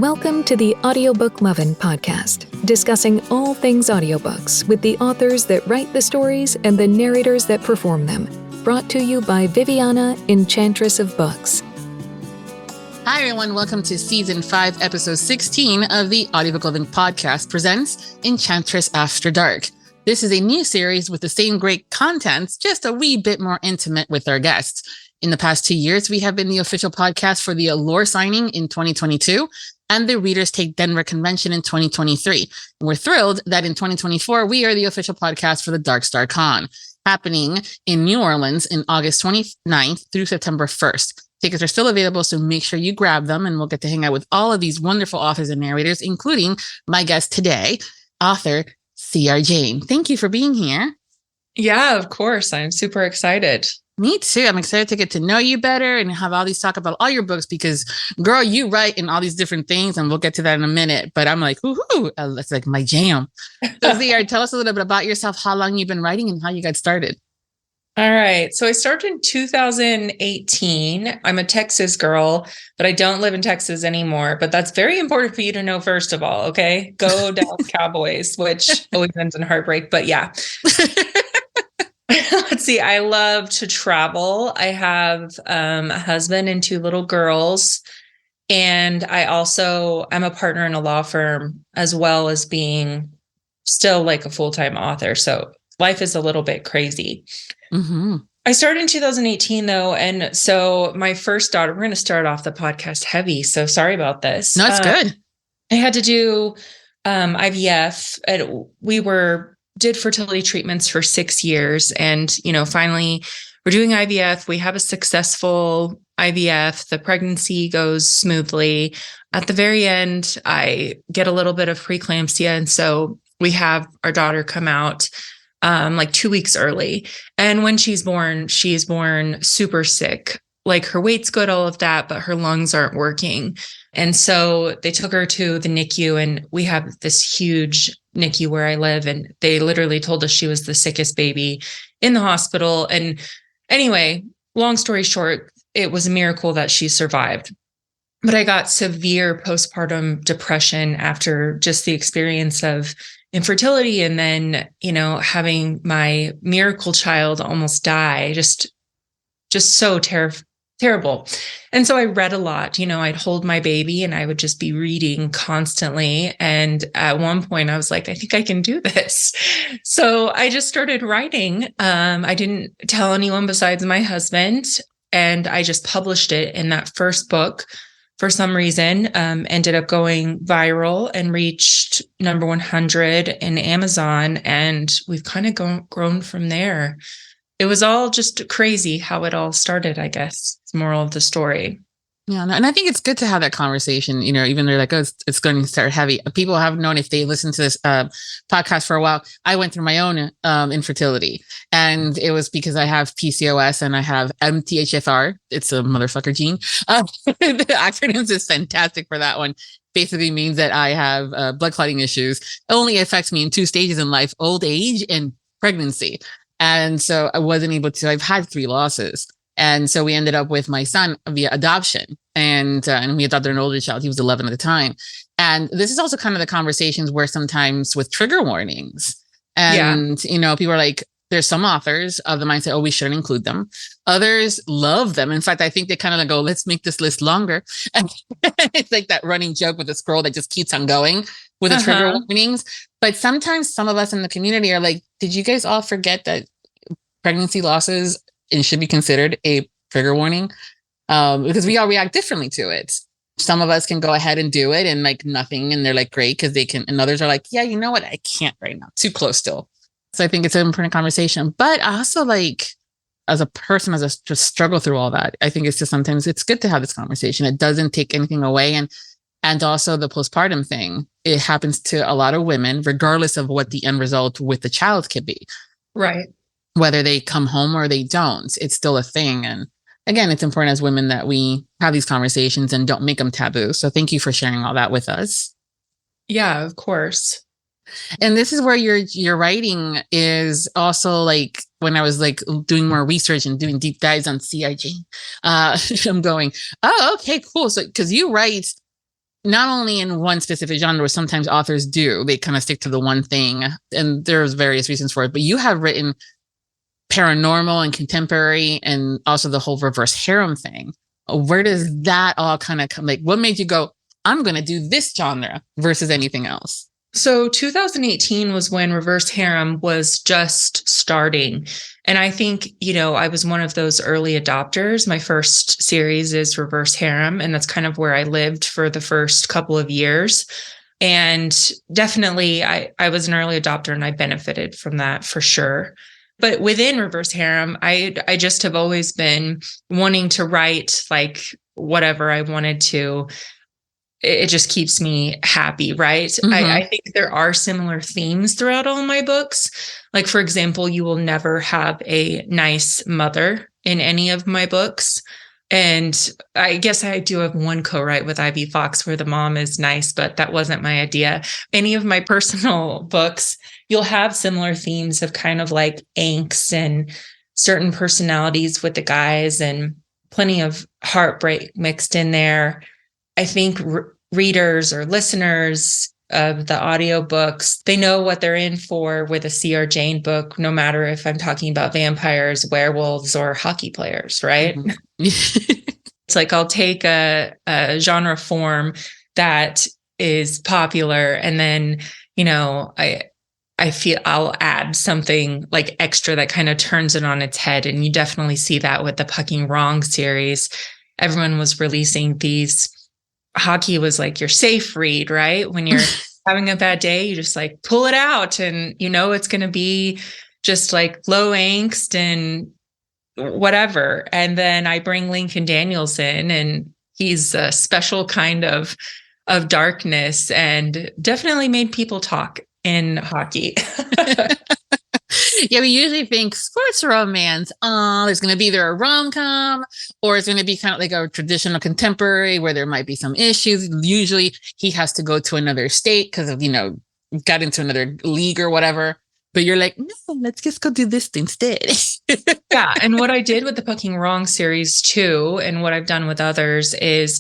Welcome to the Audiobook Lovin Podcast, discussing all things audiobooks with the authors that write the stories and the narrators that perform them. Brought to you by Viviana, Enchantress of Books. Hi, everyone. Welcome to Season 5, Episode 16 of the Audiobook Lovin Podcast presents Enchantress After Dark. This is a new series with the same great contents, just a wee bit more intimate with our guests. In the past 2 years, we have been the official podcast for the Allure signing in 2022 and the Readers Take Denver convention in 2023. And we're thrilled that in 2024, we are the official podcast for the Dark Star Con, happening in New Orleans in August 29th through September 1st. Tickets are still available, so make sure you grab them, and we'll get to hang out with all of these wonderful authors and narrators, including my guest today, author C.R. Jane. Thank you for being here. Yeah, of course. I'm super excited. Me too. I'm excited to get to know you better and have all these talk about all your books because, girl, you write in all these different things, and we'll get to that in a minute. But I'm like, woohoo, that's like my jam. So, C.R., tell us a little bit about yourself, how long you've been writing, and how you got started. All right. So I started in 2018. I'm a Texas girl, but I don't live in Texas anymore. But that's very important for you to know, first of all. Okay. Go Dallas Cowboys, which always ends in heartbreak. But yeah. Let's see. I love to travel. I have a husband and 2 little girls. And I'm a partner in a law firm, as well as being still like a full-time author. So life is a little bit crazy. Mm-hmm. I started in 2018, though. And so my first daughter, we're going to start off the podcast heavy. So sorry about this. No, it's good. I had to do IVF. And we did fertility treatments for 6 years. And, finally we're doing IVF. We have a successful IVF. The pregnancy goes smoothly. At the very end, I get a little bit of preeclampsia. And so we have our daughter come out like 2 weeks early. And when she is born super sick. Like her weight's good, all of that, but her lungs aren't working. And so they took her to the NICU, and we have this huge NICU where I live. And they literally told us she was the sickest baby in the hospital. And anyway, long story short, it was a miracle that she survived. But I got severe postpartum depression after just the experience of infertility. And then, having my miracle child almost die, just so terrible. And so I read a lot. I'd hold my baby and I would just be reading constantly. And at one point I was like, I think I can do this. So I just started writing. I didn't tell anyone besides my husband. And I just published it. And that first book, for some reason, ended up going viral and reached number 100 in Amazon. And we've kind of grown from there. It was all just crazy how it all started, I guess. It's the moral of the story. Yeah, and I think it's good to have that conversation, even they're like, oh, it's going to start heavy. People have known, if they listen to this podcast for a while, I went through my own infertility, and it was because I have PCOS and I have MTHFR. It's a motherfucker gene. The acronyms is fantastic for that one. Basically means that I have blood clotting issues. It only affects me in 2 stages in life: old age and pregnancy. And so I wasn't able to, I've had 3 losses. And so we ended up with my son via adoption, and we adopted an older child. He was 11 at the time. And this is also kind of the conversations where sometimes with trigger warnings and, people are like, there's some authors of the mindset, oh, we shouldn't include them. Others love them. In fact, I think they kind of like go, let's make this list longer. And it's like that running joke with a scroll that just keeps on going with the trigger warnings. But sometimes some of us in the community are like, did you guys all forget that pregnancy losses should be considered a trigger warning? Because we all react differently to it. Some of us can go ahead and do it and like nothing, and they're like, great, because they can. And others are like, yeah, you know what? I can't right now. Too close still. So I think it's an important conversation. But I also, like, as a person, just struggle through all that. I think it's just sometimes it's good to have this conversation. It doesn't take anything away. And also the postpartum thing, it happens to a lot of women, regardless of what the end result with the child could be. Right. Whether they come home or they don't, it's still a thing. And again, it's important as women that we have these conversations and don't make them taboo. So thank you for sharing all that with us. Yeah, of course. And this is where your writing is also, like, when I was like doing more research and doing deep dives on CRG, I'm going, oh, okay, cool. So, because you write not only in one specific genre, sometimes authors do, they kind of stick to the one thing, and there's various reasons for it, but you have written paranormal and contemporary and also the whole reverse harem thing. Where does that all kind of come? Like, what made you go, I'm going to do this genre versus anything else? So 2018 was when reverse harem was just starting. And I think, I was one of those early adopters. My first series is reverse harem, and that's kind of where I lived for the first couple of years. And definitely I was an early adopter, and I benefited from that for sure. But within reverse harem, I just have always been wanting to write like whatever I wanted to. It just keeps me happy, right? Mm-hmm. I think there are similar themes throughout all my books. Like, for example, you will never have a nice mother in any of my books. And I guess I do have one co-write with Ivy Fox where the mom is nice, but that wasn't my idea. Any of my personal books, you'll have similar themes of kind of like angst and certain personalities with the guys and plenty of heartbreak mixed in there. I think readers or listeners of the audiobooks, they know what they're in for with a C.R. Jane book, no matter if I'm talking about vampires, werewolves, or hockey players, right? Mm-hmm. It's like I'll take a genre form that is popular, and then, I feel I'll add something like extra that kind of turns it on its head. And you definitely see that with the Pucking Wrong series. Everyone was releasing these. Hockey was like your safe read, right? When you're having a bad day, you just like pull it out, and it's going to be just like low angst and whatever. And then I bring Lincoln Daniels in, and he's a special kind of darkness, and definitely made people talk in hockey. Yeah, we usually think sports romance. There's going to be either a rom-com or it's going to be kind of like a traditional contemporary where there might be some issues. Usually he has to go to another state because of, got into another league or whatever. But you're like, no, let's just go do this instead. Yeah. And what I did with the Pucking Wrong series too, and what I've done with others is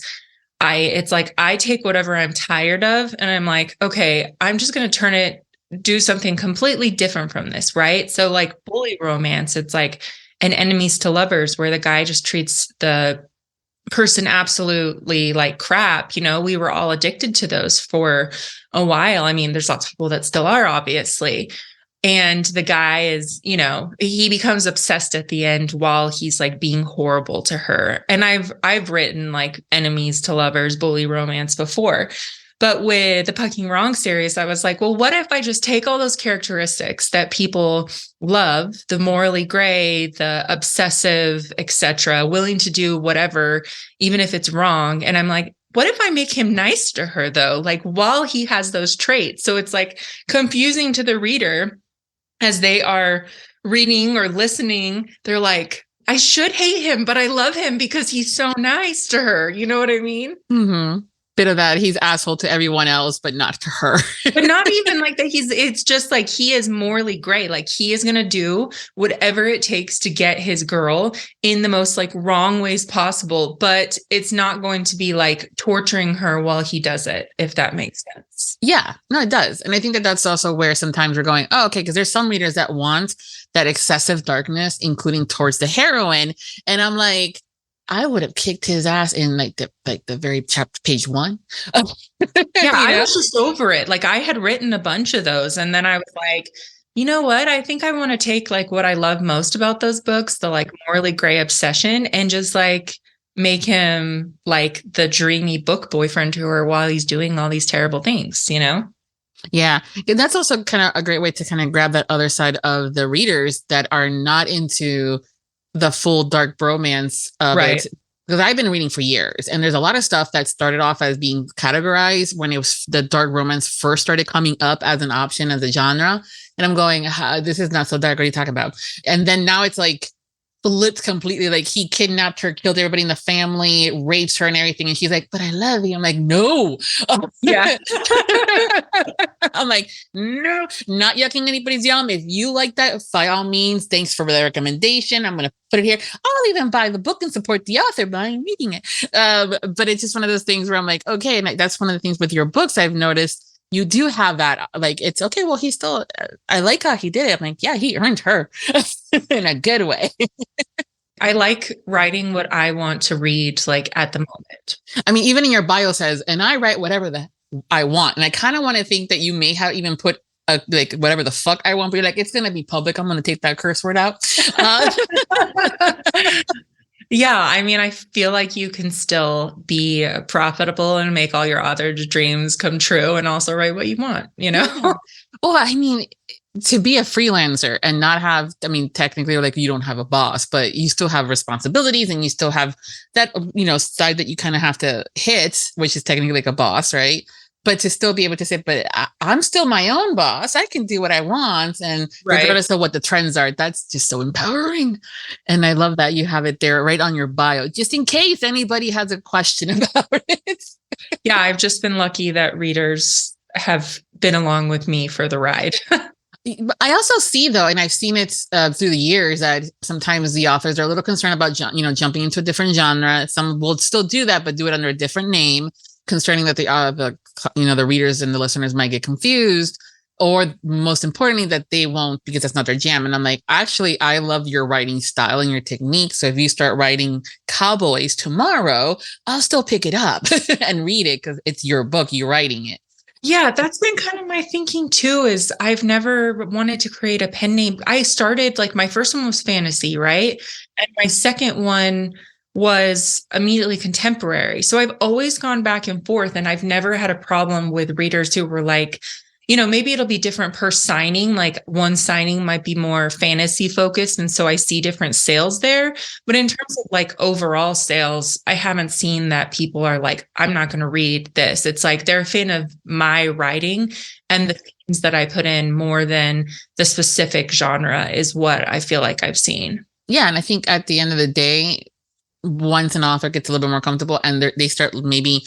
it's like I take whatever I'm tired of and I'm like, okay, I'm just going to do something completely different from this, right? So like bully romance, it's like an enemies to lovers where the guy just treats the person absolutely like crap. We were all addicted to those for a while. I mean, there's lots of people that still are, obviously. And the guy is, he becomes obsessed at the end while he's like being horrible to her. And I've written like enemies to lovers, bully romance before. But with the Pucking Wrong series, I was like, well, what if I just take all those characteristics that people love, the morally gray, the obsessive, etc., willing to do whatever, even if it's wrong. And I'm like, what if I make him nice to her, though, like while he has those traits? So it's like confusing to the reader as they are reading or listening. They're like, I should hate him, but I love him because he's so nice to her. You know what I mean? Mm-hmm. Bit of that. He's asshole to everyone else, but not to her. But not even like that. It's just like he is morally gray. Like he is going to do whatever it takes to get his girl in the most like wrong ways possible. But it's not going to be like torturing her while he does it, if that makes sense. Yeah, no, it does. And I think that that's also where sometimes we're going, oh, okay, because there's some readers that want that excessive darkness, including towards the heroine. And I'm like, I would have kicked his ass in like the very chapter, page 1. Yeah, I was just over it. Like I had written a bunch of those, and then I was like, you know what? I think I want to take like what I love most about those books, the like morally gray obsession, and just like make him like the dreamy book boyfriend to her while he's doing all these terrible things, Yeah. And that's also kind of a great way to kind of grab that other side of the readers that are not into the full dark bromance of it. Because I've been reading for years, and there's a lot of stuff that started off as being categorized when it was the dark romance first started coming up as an option, as a genre. And I'm going, this is not so dark. What are you talking about? And then now it's like flipped completely. Like he kidnapped her, killed everybody in the family, rapes her and everything. And she's like, but I love you. I'm like, no. Yeah. I'm like, no, not yucking anybody's yum. If you like that, by all means, thanks for the recommendation. I'm going to put it here. I'll even buy the book and support the author by reading it. But it's just one of those things where I'm like, okay. And that's one of the things with your books I've noticed. You do have that, like, it's okay. Well, he's still, I like how he did it. I'm like, yeah, he earned her in a good way. I like writing what I want to read, like at the moment. I mean, even in your bio says, and I write whatever I want. And I kind of want to think that you may have even put like whatever the fuck I want, but you're like, it's going to be public. I'm going to take that curse word out. Yeah, I mean, I feel like you can still be profitable and make all your author dreams come true and also write what you want, you know? Yeah. Well, I mean, to be a freelancer and not have, I mean, technically, like you don't have a boss, but you still have responsibilities and you still have that, you know, side that you kind of have to hit, which is technically like a boss, right? But to still be able to say, but I'm still my own boss. I can do what I want. And regardless of what the trends are, that's just so empowering. And I love that you have it there right on your bio, just in case anybody has a question about it. Yeah, I've just been lucky that readers have been along with me for the ride. I also see, though, and I've seen it through the years, that sometimes the authors are a little concerned about, jumping into a different genre. Some will still do that, but do it under a different name, concerning that the readers and the listeners might get confused, or most importantly, that they won't, because that's not their jam. And I'm like, actually, I love your writing style and your technique. So if you start writing cowboys tomorrow, I'll still pick it up and read it because it's your book, you're writing it. Yeah, that's been kind of my thinking too, is I've never wanted to create a pen name. I started, like, my first one was fantasy, right? And my second one was immediately contemporary. So I've always gone back and forth, and I've never had a problem with readers who were like, you know, maybe it'll be different per signing. Like one signing might be more fantasy focused. And so I see different sales there. But in terms of like overall sales, I haven't seen that people are like, I'm not going to read this. It's like they're a fan of my writing and the themes that I put in more than the specific genre is what I feel like I've seen. Yeah. And I think at the end of the day, once an author gets a little bit more comfortable and they start maybe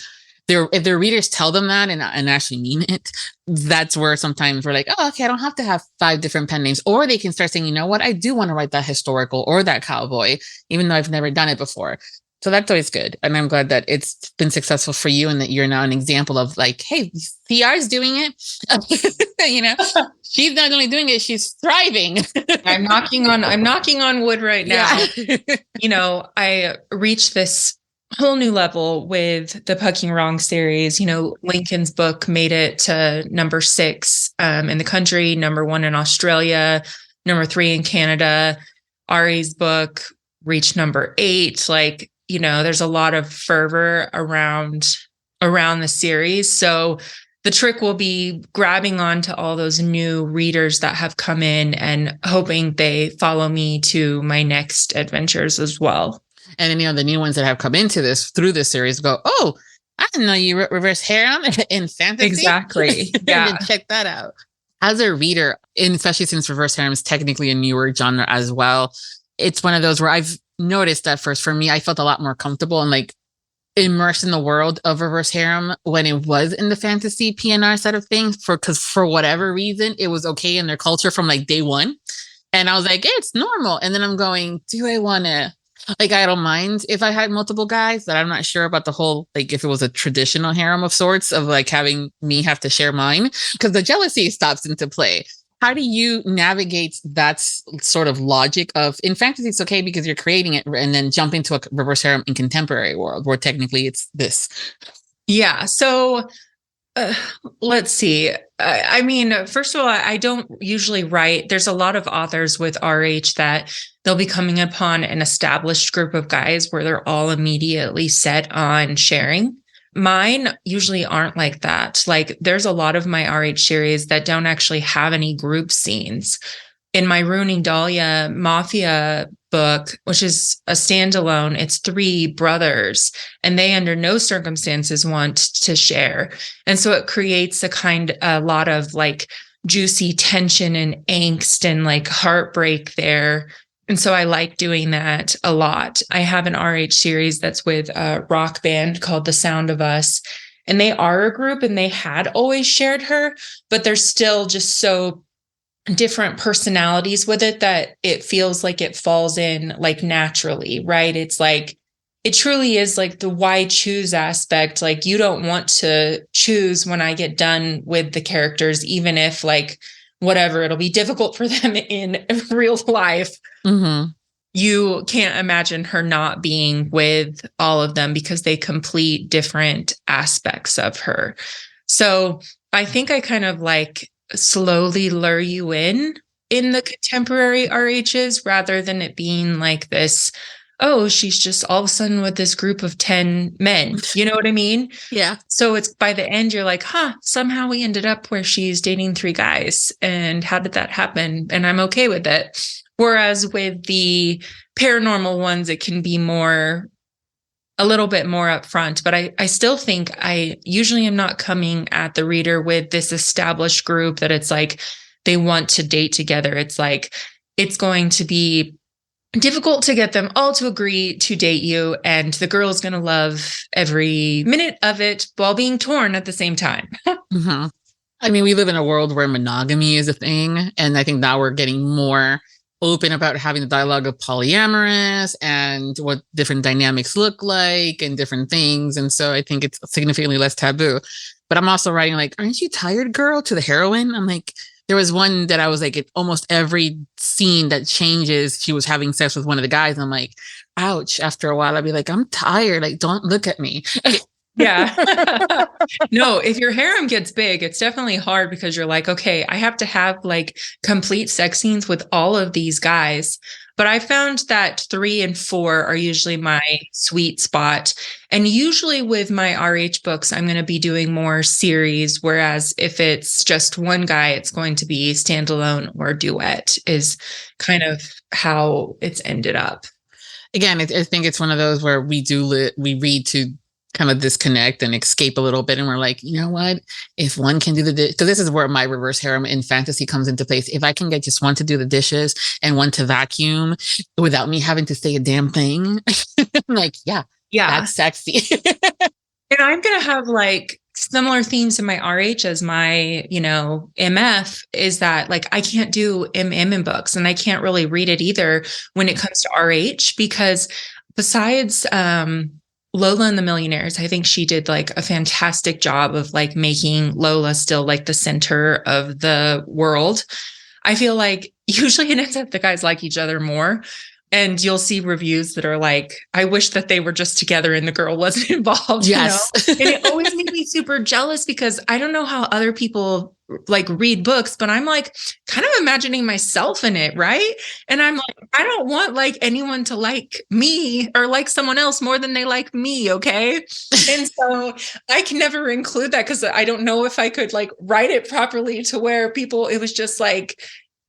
if their readers tell them that and actually mean it, that's where sometimes we're like, oh, okay, I don't have to have 5 different pen names. Or they can start saying, you know what, I do want to write that historical or that cowboy, even though I've never done it before. So that's always good. And I'm glad that it's been successful for you and that you're now an example of like, hey, CR's doing it. You know, she's not only doing it, she's thriving. I'm knocking on wood right now. Yeah. You know, I reached this whole new level with the Pucking Wrong series. You know, Lincoln's book made it to number 6 in the country, number 1 in Australia, number 3 in Canada. Ari's book reached number 8. Like, you know, there's a lot of fervor around the series. So the trick will be grabbing onto all those new readers that have come in and hoping they follow me to my next adventures as well. And then, you know, the new ones that have come into this through this series go, oh, I didn't know you wrote reverse harem in fantasy. Exactly. Yeah. Check that out. As a reader, and especially since reverse harem is technically a newer genre as well, it's one of those where I've noticed that first for me, I felt a lot more comfortable and like immersed in the world of reverse harem when it was in the fantasy PNR side of things, because for whatever reason, it was okay in their culture from like day one. And I was like, it's normal. And then I'm going, do I want to, like, I don't mind if I had multiple guys, but I'm not sure about the whole, like, if it was a traditional harem of sorts of like having me have to share mine, because the jealousy stops into play. How do you navigate that sort of logic of, in fantasy, it's okay because you're creating it, and then jump into a reverse harem in contemporary world where technically it's this? Yeah. So let's see. I mean, first of all, I don't usually write. There's a lot of authors with RH that they'll be coming upon an established group of guys where they're all immediately set on sharing. Mine usually aren't like that. Like, there's a lot of my RH series that don't actually have any group scenes. In my Ruining Dahlia Mafia book, which is a standalone, it's 3 brothers, and they under no circumstances want to share. And so it creates a lot of like juicy tension and angst and like heartbreak there And so I like doing that a lot. I have an RH series that's with a rock band called The Sound of Us. And they are a group and they had always shared her, but they're still just so different personalities with it that it feels like it falls in like naturally, right? It's like, it truly is like the why choose aspect. Like you don't want to choose when I get done with the characters, even if like whatever, it'll be difficult for them in real life. Mm-hmm. You can't imagine her not being with all of them because they complete different aspects of her. So I think I kind of like slowly lure you in the contemporary RHs rather than it being like this, oh, she's just all of a sudden with this group of 10 men. You know what I mean? Yeah. So it's by the end, you're like, somehow we ended up where she's dating 3 guys. And how did that happen? And I'm okay with it. Whereas with the paranormal ones, it can be a little bit more upfront, but I still think I usually am not coming at the reader with this established group that it's like they want to date together. It's like, it's going to be difficult to get them all to agree to date you. And the girl is going to love every minute of it while being torn at the same time. Mm-hmm. I mean, we live in a world where monogamy is a thing. And I think now we're getting more open about having the dialogue of polyamorous and what different dynamics look like and different things. And so I think it's significantly less taboo. But I'm also writing like, aren't you tired, girl, to the heroine? I'm like, there was one that I was like, almost every scene that changes, she was having sex with one of the guys. And I'm like, ouch. After a while, I'd be like, I'm tired. Like, don't look at me. Yeah. No, if your harem gets big, it's definitely hard because you're like, okay, I have to have like complete sex scenes with all of these guys. But I found that 3 and 4 are usually my sweet spot. And usually with my RH books, I'm going to be doing more series. Whereas if it's just one guy, it's going to be standalone or duet is kind of how it's ended up. Again, I think it's one of those where we read to kind of disconnect and escape a little bit. And we're like, you know what? If one can do because this is where my reverse harem in fantasy comes into place. If I can get just one to do the dishes and one to vacuum without me having to say a damn thing, I'm like, yeah, that's sexy. And I'm going to have like similar themes in my RH as my, MF is that like, I can't do MM in books and I can't really read it either when it comes to RH because besides, Lola and the Millionaires, I think she did like a fantastic job of like making Lola still like the center of the world. I feel like usually it ends up the guys like each other more. And you'll see reviews that are like, I wish that they were just together and the girl wasn't involved. Yes. And it always made me super jealous because I don't know how other people like read books, but I'm like kind of imagining myself in it. Right. And I'm like, I don't want like anyone to like me or like someone else more than they like me. Okay. And so I can never include that because I don't know if I could like write it properly to where it was just like,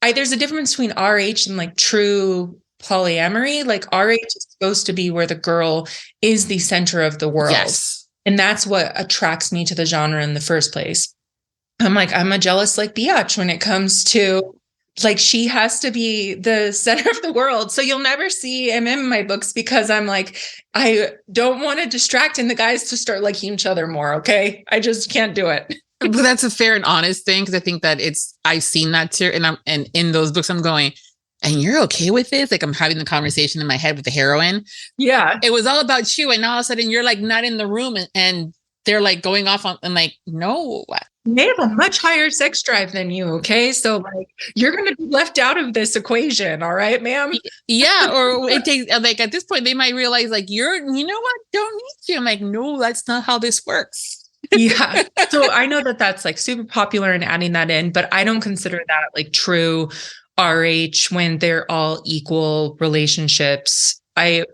there's a difference between RH and like true polyamory. Like RH is supposed to be where the girl is the center of the world. Yes. And that's what attracts me to the genre in the first place. I'm like, I'm a jealous like biatch when it comes to like, she has to be the center of the world. So you'll never see MM in my books because I'm like, I don't want to distract and the guys to start liking each other more. Okay. I just can't do it. But that's a fair and honest thing. Cause I think that I've seen that too. And in those books, I'm going, and you're okay with this? Like I'm having the conversation in my head with the heroine. Yeah. It was all about you. And all of a sudden you're like not in the room and they're like going off on, I'm like, no. They have a much higher sex drive than you. Okay. So like, you're going to be left out of this equation. All right, ma'am. Yeah. Or it takes like at this point, they might realize like, you know what? Don't need you. I'm like, no, that's not how this works. Yeah. So I know that that's like super popular and adding that in, but I don't consider that like true RH when they're all equal relationships. I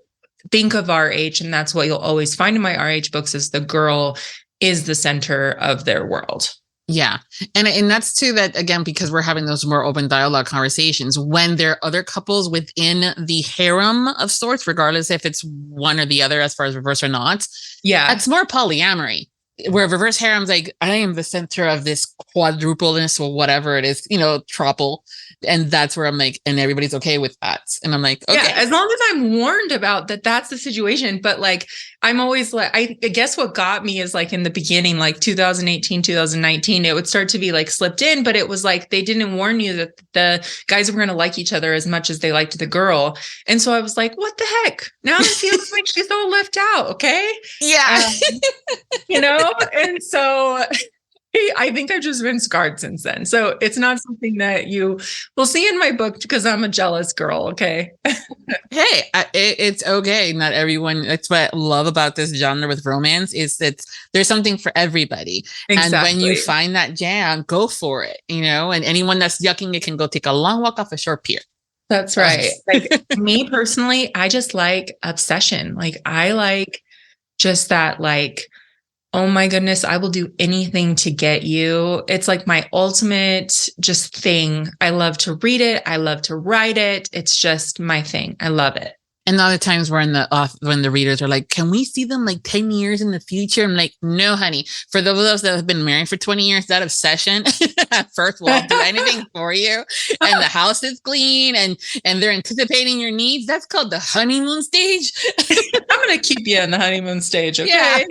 think of RH and that's what you'll always find in my RH books is the girl is the center of their world. Yeah. And that's too that again, because we're having those more open dialogue conversations when there are other couples within the harem of sorts, regardless if it's one or the other as far as reverse or not. Yeah. That's more polyamory. Where reverse harem's like, I am the center of this quadrupleness or whatever it is, trouble. And that's where I'm like, and everybody's okay with that. And I'm like, okay. Yeah, as long as I'm warned about that, that's the situation. But like, I'm always like, I guess what got me is like in the beginning, like 2018, 2019, it would start to be like slipped in, but it was like, they didn't warn you that the guys were going to like each other as much as they liked the girl. And so I was like, what the heck? Now it feels like she's all left out. Okay. Yeah. And so I think I've just been scarred since then. So it's not something that you will see in my book because I'm a jealous girl. Okay. Hey, it's okay. Not everyone. That's what I love about this genre with romance is that there's something for everybody. Exactly. And when you find that jam, go for it, and anyone that's yucking it can go take a long walk off a shore pier. That's right. Like me personally, I just like obsession. Like I like just that, like, oh my goodness, I will do anything to get you. It's like my ultimate just thing. I love to read it. I love to write it. It's just my thing. I love it. And a lot of times when the readers are like, can we see them like 10 years in the future? I'm like, no, honey. For those of us that have been married for 20 years, that obsession at first won't do anything for you. And the house is clean and they're anticipating your needs. That's called the honeymoon stage. I'm going to keep you in the honeymoon stage. Okay. Yeah.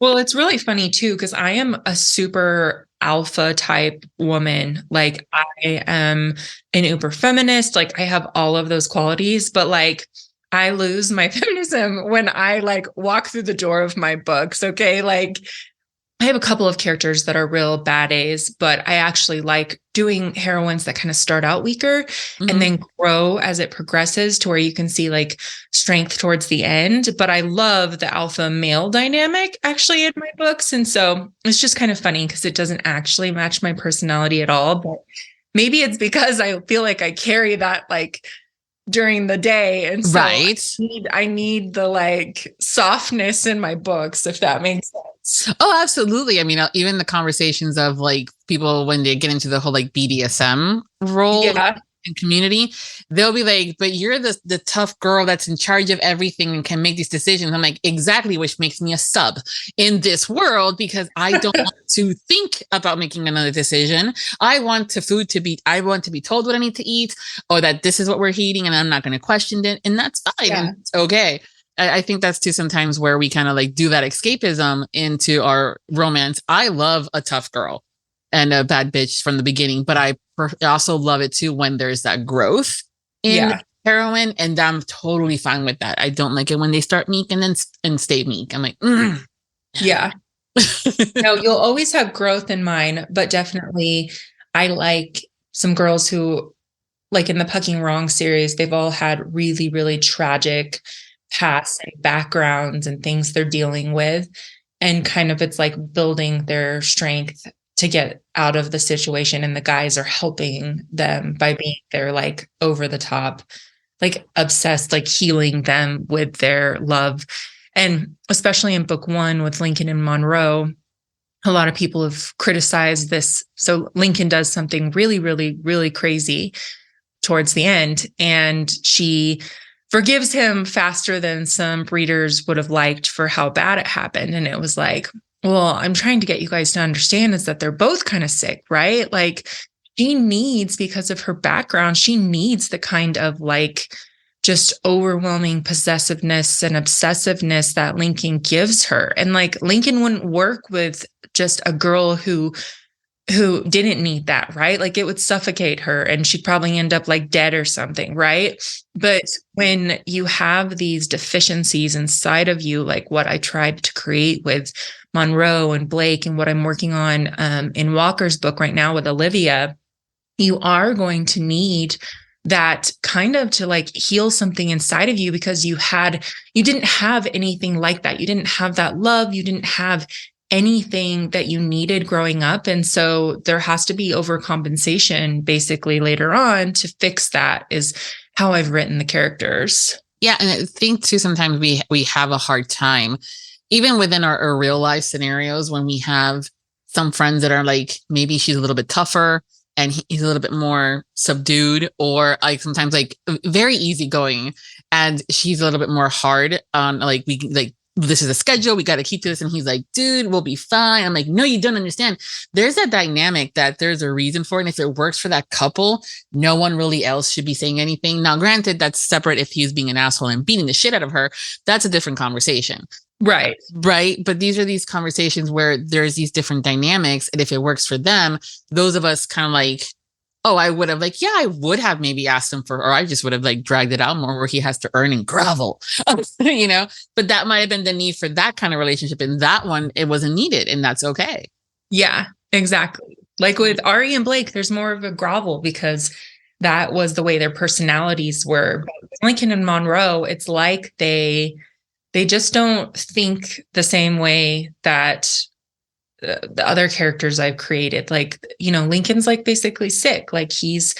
Well, it's really funny too, because I am a super alpha type woman. Like I am an uber feminist. Like I have all of those qualities, but like I lose my feminism when I like walk through the door of my books. Okay. Like I have a couple of characters that are real bad A's, but I actually like doing heroines that kind of start out weaker and then grow as it progresses to where you can see like strength towards the end. But I love the alpha male dynamic actually in my books. And so it's just kind of funny because it doesn't actually match my personality at all. But maybe it's because I feel like I carry that like during the day. And so right. I need the like softness in my books, if that makes sense. Oh, absolutely. I mean, even the conversations of like people when they get into the whole like BDSM role and community, they'll be like, but you're the tough girl that's in charge of everything and can make these decisions. I'm like, exactly, which makes me a sub in this world because I don't want to think about making another decision. I want to be told what I need to eat or that this is what we're eating and I'm not going to question it. And that's fine. Yeah. And it's okay. I think that's too sometimes where we kind of like do that escapism into our romance. I love a tough girl and a bad bitch from the beginning, but I also love it too when there's that growth in heroine, and I'm totally fine with that. I don't like it when they start meek and stay meek. I'm like, yeah. No, you'll always have growth in mine, but definitely I like some girls who, like in the Pucking Wrong series, they've all had really, really tragic past and backgrounds and things they're dealing with. And kind of it's like building their strength to get out of the situation. And the guys are helping them by being there, like over the top, like obsessed, like healing them with their love. And especially in book 1 with Lincoln and Monroe, a lot of people have criticized this. So Lincoln does something really, really, really crazy towards the end. And she forgives him faster than some readers would have liked for how bad it happened. And it was like, well, I'm trying to get you guys to understand is that they're both kind of sick, right? Like she needs, because of her background, she needs the kind of like just overwhelming possessiveness and obsessiveness that Lincoln gives her. And like Lincoln wouldn't work with just a girl who didn't need that, right? Like it would suffocate her and she'd probably end up like dead or something, right? But when you have these deficiencies inside of you, like what I tried to create with Monroe and Blake and what I'm working on in Walker's book right now with Olivia, you are going to need that kind of to like heal something inside of you because you didn't have anything like that. You didn't have that love. You didn't have anything that you needed growing up. And so there has to be overcompensation basically later on to fix that is how I've written the characters. Yeah. And I think too, sometimes we have a hard time, even within our real life scenarios, when we have some friends that are like, maybe she's a little bit tougher and he's a little bit more subdued, or like sometimes like very easygoing and she's a little bit more hard on like this is a schedule. We got to keep to this. And he's like, dude, we'll be fine. I'm like, no, you don't understand. There's that dynamic that there's a reason for it. And if it works for that couple, no one really else should be saying anything. Now, granted, that's separate. If he's being an asshole and beating the shit out of her, that's a different conversation. Right. Right. But these are these conversations where there's these different dynamics. And if it works for them, those of us kind of like, oh, I would have like, yeah, I would have maybe asked him for, or I just would have like dragged it out more where he has to earn and grovel, you know, but that might have been the need for that kind of relationship. And that one, it wasn't needed, and that's okay. Yeah, exactly. Like with Ari and Blake, there's more of a grovel because that was the way their personalities were. Lincoln and Monroe, it's like they just don't think the same way that the other characters I've created. Like, you know, Lincoln's like basically sick. Like he's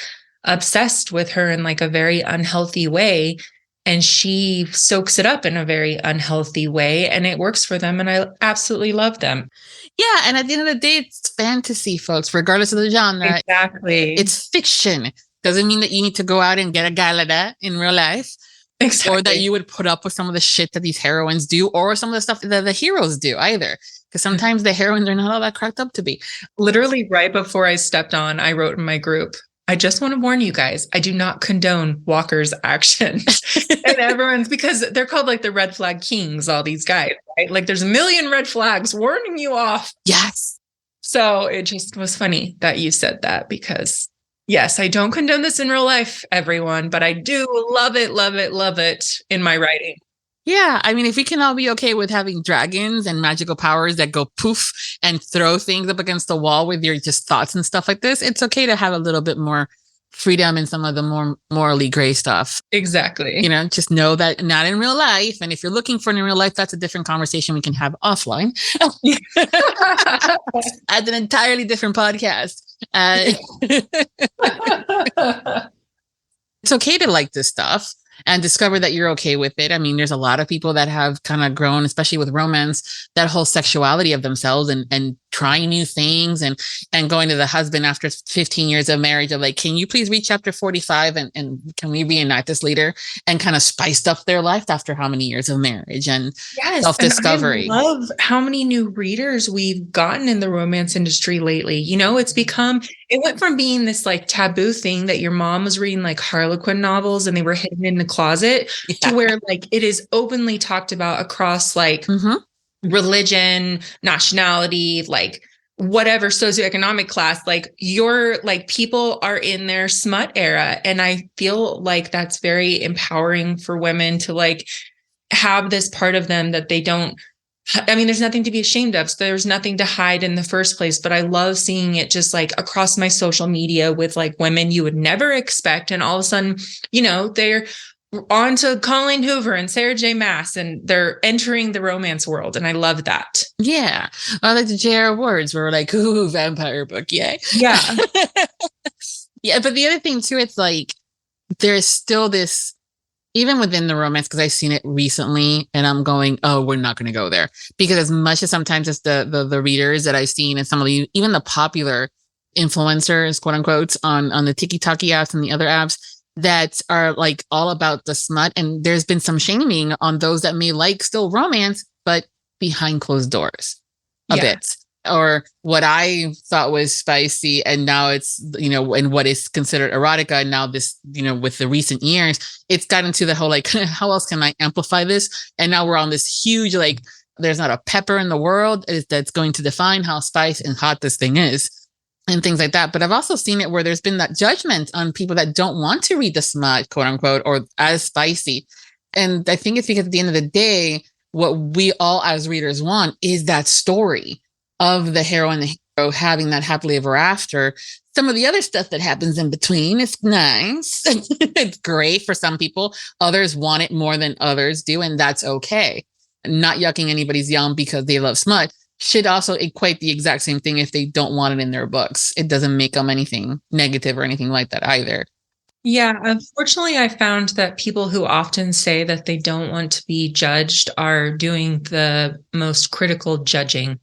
obsessed with her in like a very unhealthy way. And she soaks it up in a very unhealthy way. And it works for them. And I absolutely love them. Yeah. And at the end of the day, it's fantasy, folks, regardless of the genre. Exactly. It's fiction. Doesn't mean that you need to go out and get a guy like that in real life. Exactly. Or that you would put up with some of the shit that these heroines do, or some of the stuff that the heroes do either. Because sometimes the heroines are not all that cracked up to be. Literally right before I stepped on, I wrote in my group, I just want to warn you guys, I do not condone Walker's actions. And everyone's, because they're called like the red flag kings, all these guys, right? Like there's a million red flags warning you off. Yes. So it just was funny that you said that, because yes, I don't condone this in real life, everyone, but I do love it, love it, love it in my writing. Yeah. I mean, if we can all be okay with having dragons and magical powers that go poof and throw things up against the wall with your just thoughts and stuff like this, it's okay to have a little bit more freedom in some of the more morally gray stuff. Exactly. You know, just know that not in real life. And if you're looking for it in real life, that's a different conversation we can have offline. As an entirely different podcast. It's okay to like this stuff and discover that you're okay with it. I mean, there's a lot of people that have kind of grown, especially with romance, that whole sexuality of themselves and trying new things and going to the husband after 15 years of marriage of like, can you please read chapter 45 and can we reenact this later, and kind of spiced up their life after how many years of marriage and self-discovery. And I love how many new readers we've gotten in the romance industry lately. You know, it went from being this like taboo thing that your mom was reading like Harlequin novels and they were hidden in the closet to where like it is openly talked about across like religion, nationality, like whatever socioeconomic class, like people are in their smut era. And I feel like that's very empowering for women to like have this part of them that they don't. I mean, there's nothing to be ashamed of. So there's nothing to hide in the first place, but I love seeing it just like across my social media with like women you would never expect. And all of a sudden, you know, they're on to Colleen Hoover and Sarah J. Maas, and they're entering the romance world. And I love that. Yeah. I like the J.R. Words where we're like, ooh, vampire book. Yay. Yeah. Yeah. But the other thing too, it's like, there's still this, even within the romance, because I've seen it recently and I'm going, oh, we're not going to go there. Because as much as sometimes it's the readers that I've seen and some of the, even the popular influencers, quote unquote, on the TikTok apps and the other apps that are like all about the smut. And there's been some shaming on those that may like still romance, but behind closed doors a bit. Or what I thought was spicy, and now it's, you know, and what is considered erotica. And now this, you know, with the recent years, it's gotten to the whole, like, how else can I amplify this? And now we're on this huge, like, there's not a pepper in the world that's going to define how spicy and hot this thing is and things like that. But I've also seen it where there's been that judgment on people that don't want to read the smut, quote unquote, or as spicy. And I think it's because at the end of the day, what we all as readers want is that story of the hero and the hero having that happily ever after. Some of the other stuff that happens in between is nice. It's great for some people. Others want it more than others do, and that's okay. Not yucking anybody's yum because they love smut should also equate the exact same thing if they don't want it in their books. It doesn't make them anything negative or anything like that either. Yeah, unfortunately, I found that people who often say that they don't want to be judged are doing the most critical judging.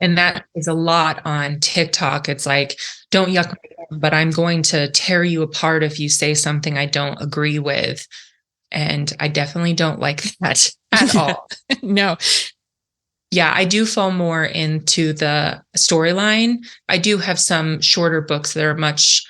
And that is a lot on TikTok. It's like, don't yuck, but I'm going to tear you apart if you say something I don't agree with. And I definitely don't like that. at all. No. Yeah, I do fall more into the storyline. I do have some shorter books that are much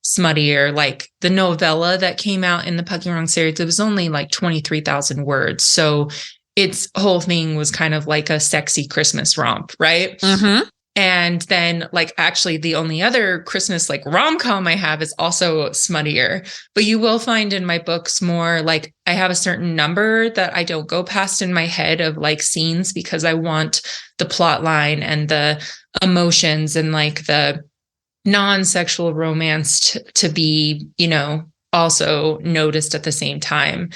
smuttier, like the novella that came out in the Pucky Wrong series. It was only like 23,000 words. So its whole thing was kind of like a sexy Christmas romp, right? Mm-hmm. And then like actually the only other Christmas like rom-com I have is also smuttier, but you will find in my books more like I have a certain number that I don't go past in my head of like scenes because I want the plot line and the emotions and like the non-sexual romance to be, you know, also noticed at the same time.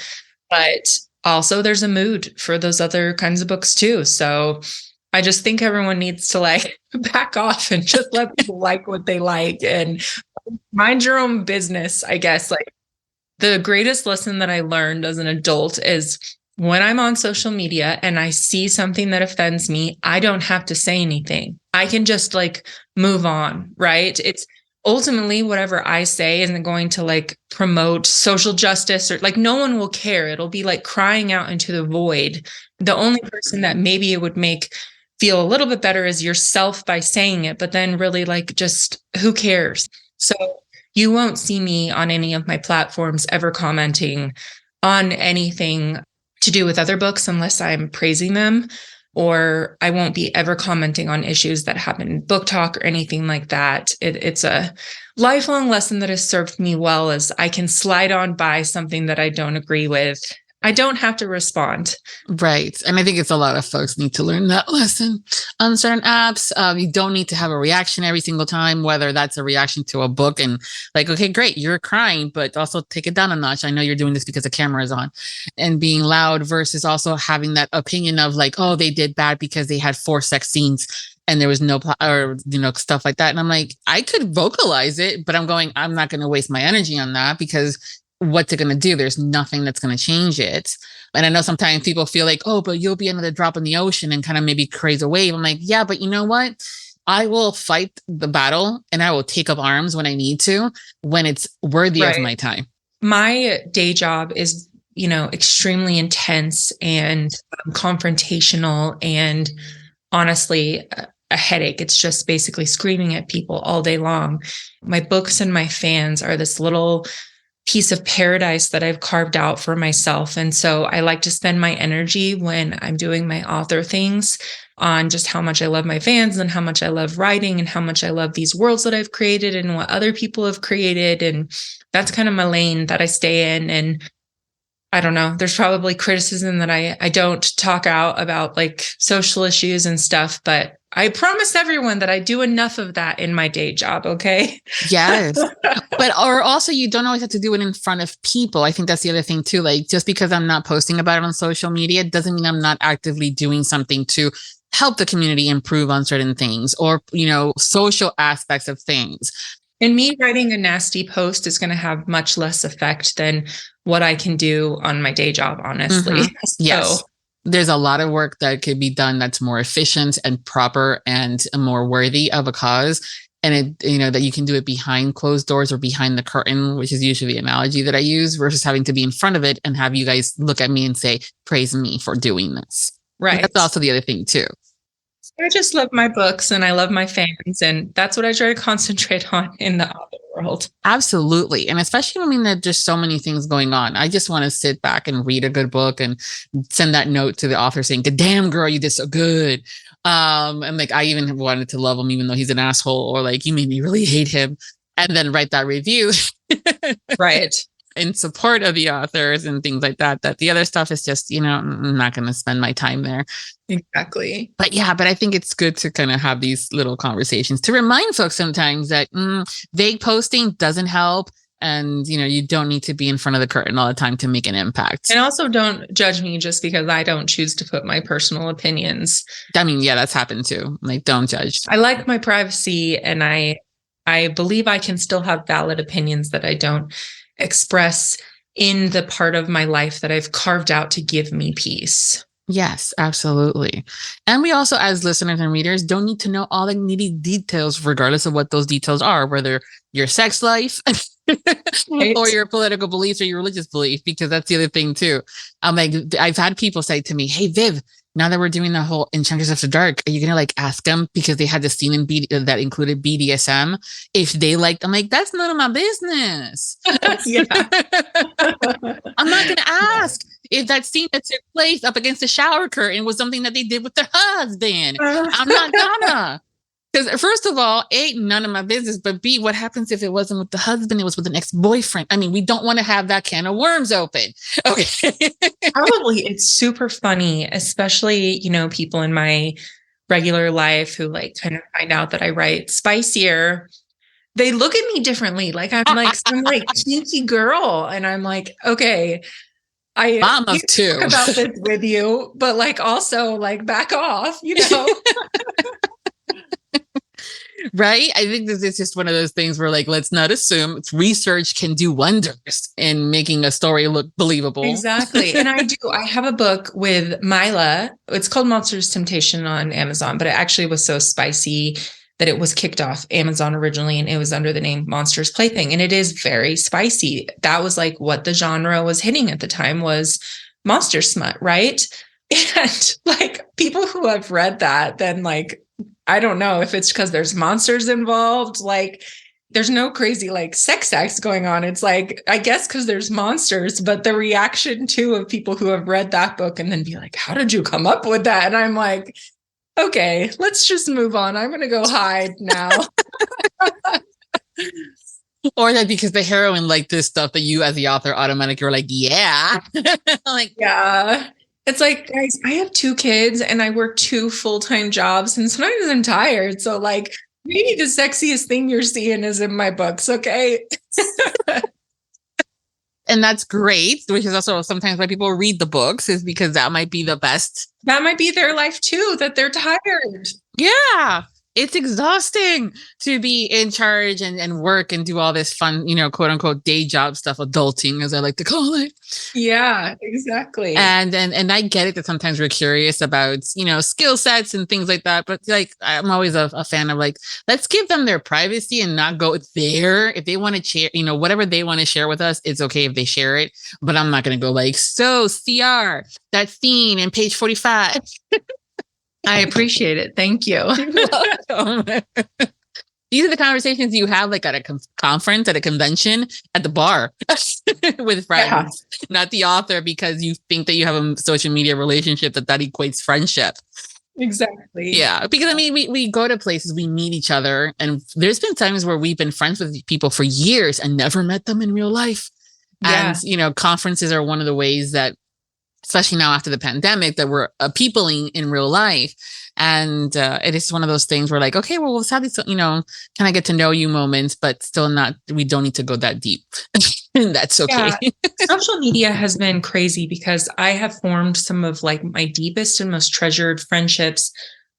But also there's a mood for those other kinds of books too. So I just think everyone needs to like back off and just let people like what they like and mind your own business, I guess. Like the greatest lesson that I learned as an adult is when I'm on social media and I see something that offends me, I don't have to say anything. I can just like move on, right? It's ultimately whatever I say isn't going to like promote social justice or like no one will care. It'll be like crying out into the void. The only person that maybe it would make feel a little bit better is yourself by saying it, but then really like just who cares? So you won't see me on any of my platforms ever commenting on anything to do with other books unless I'm praising them, or I won't be ever commenting on issues that happen in book talk or anything like that. It's a lifelong lesson that has served me well as I can slide on by something that I don't agree with. I don't have to respond. Right. And I think it's a lot of folks need to learn that lesson on certain apps. You don't need to have a reaction every single time, whether that's a reaction to a book and like, okay, great, you're crying, but also take it down a notch. I know you're doing this because the camera is on, and being loud versus also having that opinion of like, oh, they did bad because they had 4 sex scenes and there was no or, you know, stuff like that. And I'm like, I could vocalize it, but I'm not going to waste my energy on that because what's it going to do? There's nothing that's going to change it. And I know sometimes people feel like, oh, but you'll be another drop in the ocean and kind of maybe create a wave. I'm like, yeah, but you know what? I will fight the battle and I will take up arms when I need to, when it's worthy of my time. My day job is, you know, extremely intense and confrontational and honestly a headache. It's just basically screaming at people all day long. My books and my fans are this little piece of paradise that I've carved out for myself. And so I like to spend my energy when I'm doing my author things on just how much I love my fans and how much I love writing and how much I love these worlds that I've created and what other people have created. And that's kind of my lane that I stay in. And I don't know, there's probably criticism that I don't talk out about like social issues and stuff, but I promise everyone that I do enough of that in my day job. Okay. Yes. Or also you don't always have to do it in front of people. I think that's the other thing too. Like just because I'm not posting about it on social media doesn't mean I'm not actively doing something to help the community improve on certain things or, you know, social aspects of things. And me writing a nasty post is going to have much less effect than what I can do on my day job, honestly. Mm-hmm. Yes. There's a lot of work that could be done that's more efficient and proper and more worthy of a cause. And it, you know, that you can do it behind closed doors or behind the curtain, which is usually the analogy that I use, versus having to be in front of it and have you guys look at me and say, praise me for doing this. Right. And that's also the other thing too. I just love my books and I love my fans. And that's what I try to concentrate on in the author world. Absolutely. And especially, I mean, there's just so many things going on. I just want to sit back and read a good book and send that note to the author saying, good damn girl, you did so good. And like, I even wanted to love him, even though he's an asshole, or like, you made me really hate him. And then write that review. Right. In support of the authors and things like that, that the other stuff is just, you know, I'm not going to spend my time there. Exactly. But yeah, but I think it's good to kind of have these little conversations to remind folks sometimes that vague posting doesn't help. And, you know, you don't need to be in front of the curtain all the time to make an impact. And also don't judge me just because I don't choose to put my personal opinions. I mean, yeah, that's happened too. Like, don't judge. I like my privacy and I believe I can still have valid opinions that I don't express in the part of my life that I've carved out to give me peace. Yes, absolutely. And we also, as listeners and readers, don't need to know all the nitty details, regardless of what those details are, whether your sex life, Right? or your political beliefs or your religious belief, because that's the other thing too. I'm like, I've had people say to me, "Hey, Viv, now that we're doing the whole Enchantress After Dark, are you gonna like ask them because they had the scene in that included BDSM if they liked?" I'm like, "That's none of my business." Yeah. I'm not gonna ask if that scene that took place up against the shower curtain was something that they did with their husband. I'm not gonna. Because first of all, A, none of my business, but B, what happens if it wasn't with the husband, it was with an ex-boyfriend? I mean, we don't want to have that can of worms open. Okay. Probably it's super funny, especially, people in my regular life who like kind of find out that I write spicier. They look at me differently. Like I'm like some like kinky girl. And I'm like, okay, Mom of two. Talk about this with you, but like also like back off, Right? I think this is just one of those things where like, let's not assume. Research can do wonders in making a story look believable. Exactly. And I have a book with Mila. It's called Monsters Temptation on Amazon, but it actually was so spicy that it was kicked off Amazon originally, and it was under the name Monsters Plaything. And it is very spicy. That was like what the genre was hitting at the time, was monster smut, right? And like people who have read that, then like, I don't know if it's because there's monsters involved. Like there's no crazy like sex acts going on. It's like, I guess because there's monsters, but the reaction too of people who have read that book and then be like, how did you come up with that? And I'm like, okay, let's just move on. I'm going to go hide now. Or that because the heroine liked this stuff that you as the author automatically were like, yeah. Like, yeah. It's like, guys, I have 2 kids and I work 2 full-time jobs and sometimes I'm tired. So like maybe the sexiest thing you're seeing is in my books. Okay. and that's great, which is also sometimes why people read the books, is because that might be the best. That might be their life too, that they're tired. Yeah. It's exhausting to be in charge and work and do all this fun, quote unquote day job stuff, adulting, as I like to call it. Yeah, exactly. And I get it that sometimes we're curious about, skill sets and things like that. But like, I'm always a fan of like, let's give them their privacy and not go there. If they want to share, whatever they want to share with us, it's okay if they share it. But I'm not going to go like, so CR, that scene in page 45. I appreciate it. Thank you. These are the conversations you have like at a conference, at a convention, at the bar with friends, not the author, because you think that you have a social media relationship that equates friendship. Exactly. Yeah. Because I mean, we go to places, we meet each other, and there's been times where we've been friends with people for years and never met them in real life. Yeah. And, conferences are one of the ways that, especially now after the pandemic, that we're peopling in real life. And it is one of those things where like, okay, well, let's have these, can I get to know you moments, but still not, we don't need to go that deep. And that's okay. Yeah. Social media has been crazy because I have formed some of like my deepest and most treasured friendships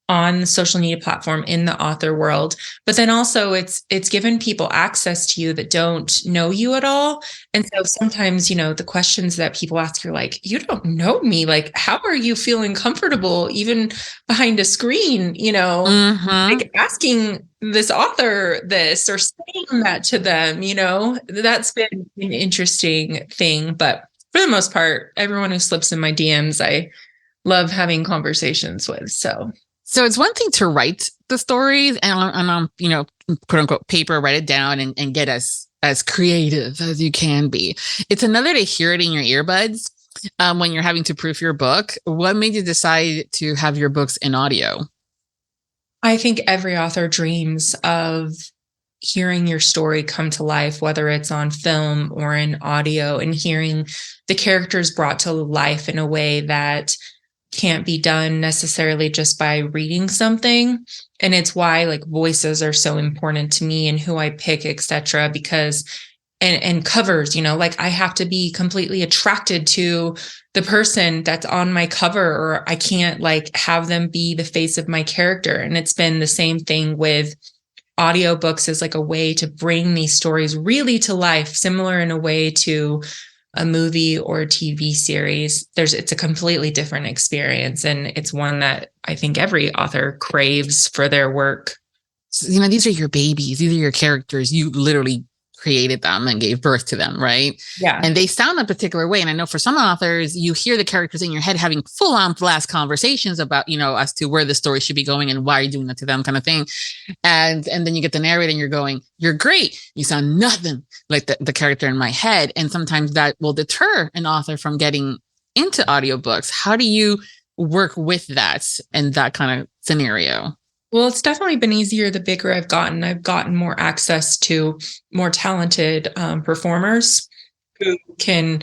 on the social media platform in the author world. But then also it's given people access to you that don't know you at all. And so sometimes, the questions that people ask, you're like, you don't know me. Like, how are you feeling comfortable even behind a screen, like asking this author this or saying that to them, that's been an interesting thing. But for the most part, everyone who slips in my DMs, I love having conversations with. So it's one thing to write the stories and on quote unquote paper, write it down and get as creative as you can be. It's another to hear it in your earbuds when you're having to proof your book. What made you decide to have your books in audio? I think every author dreams of hearing your story come to life, whether it's on film or in audio, and hearing the characters brought to life in a way that can't be done necessarily just by reading something. And it's why like voices are so important to me and who I pick, etc. Because and covers, like I have to be completely attracted to the person that's on my cover, or I can't like have them be the face of my character. And it's been the same thing with audiobooks, as like a way to bring these stories really to life, similar in a way to a movie or a TV series. It's a completely different experience. And it's one that I think every author craves for their work. So, these are your babies. These are your characters. You literally created them and gave birth to them, right? Yeah. And they sound a particular way. And I know for some authors, you hear the characters in your head having full on blast conversations about, as to where the story should be going and why you're doing that to them, kind of thing. And then you get the narrator and you're going, you're great. You sound nothing like the character in my head. And sometimes that will deter an author from getting into audiobooks. How do you work with that and that kind of scenario? Well, it's definitely been easier the bigger I've gotten. I've gotten more access to more talented performers who can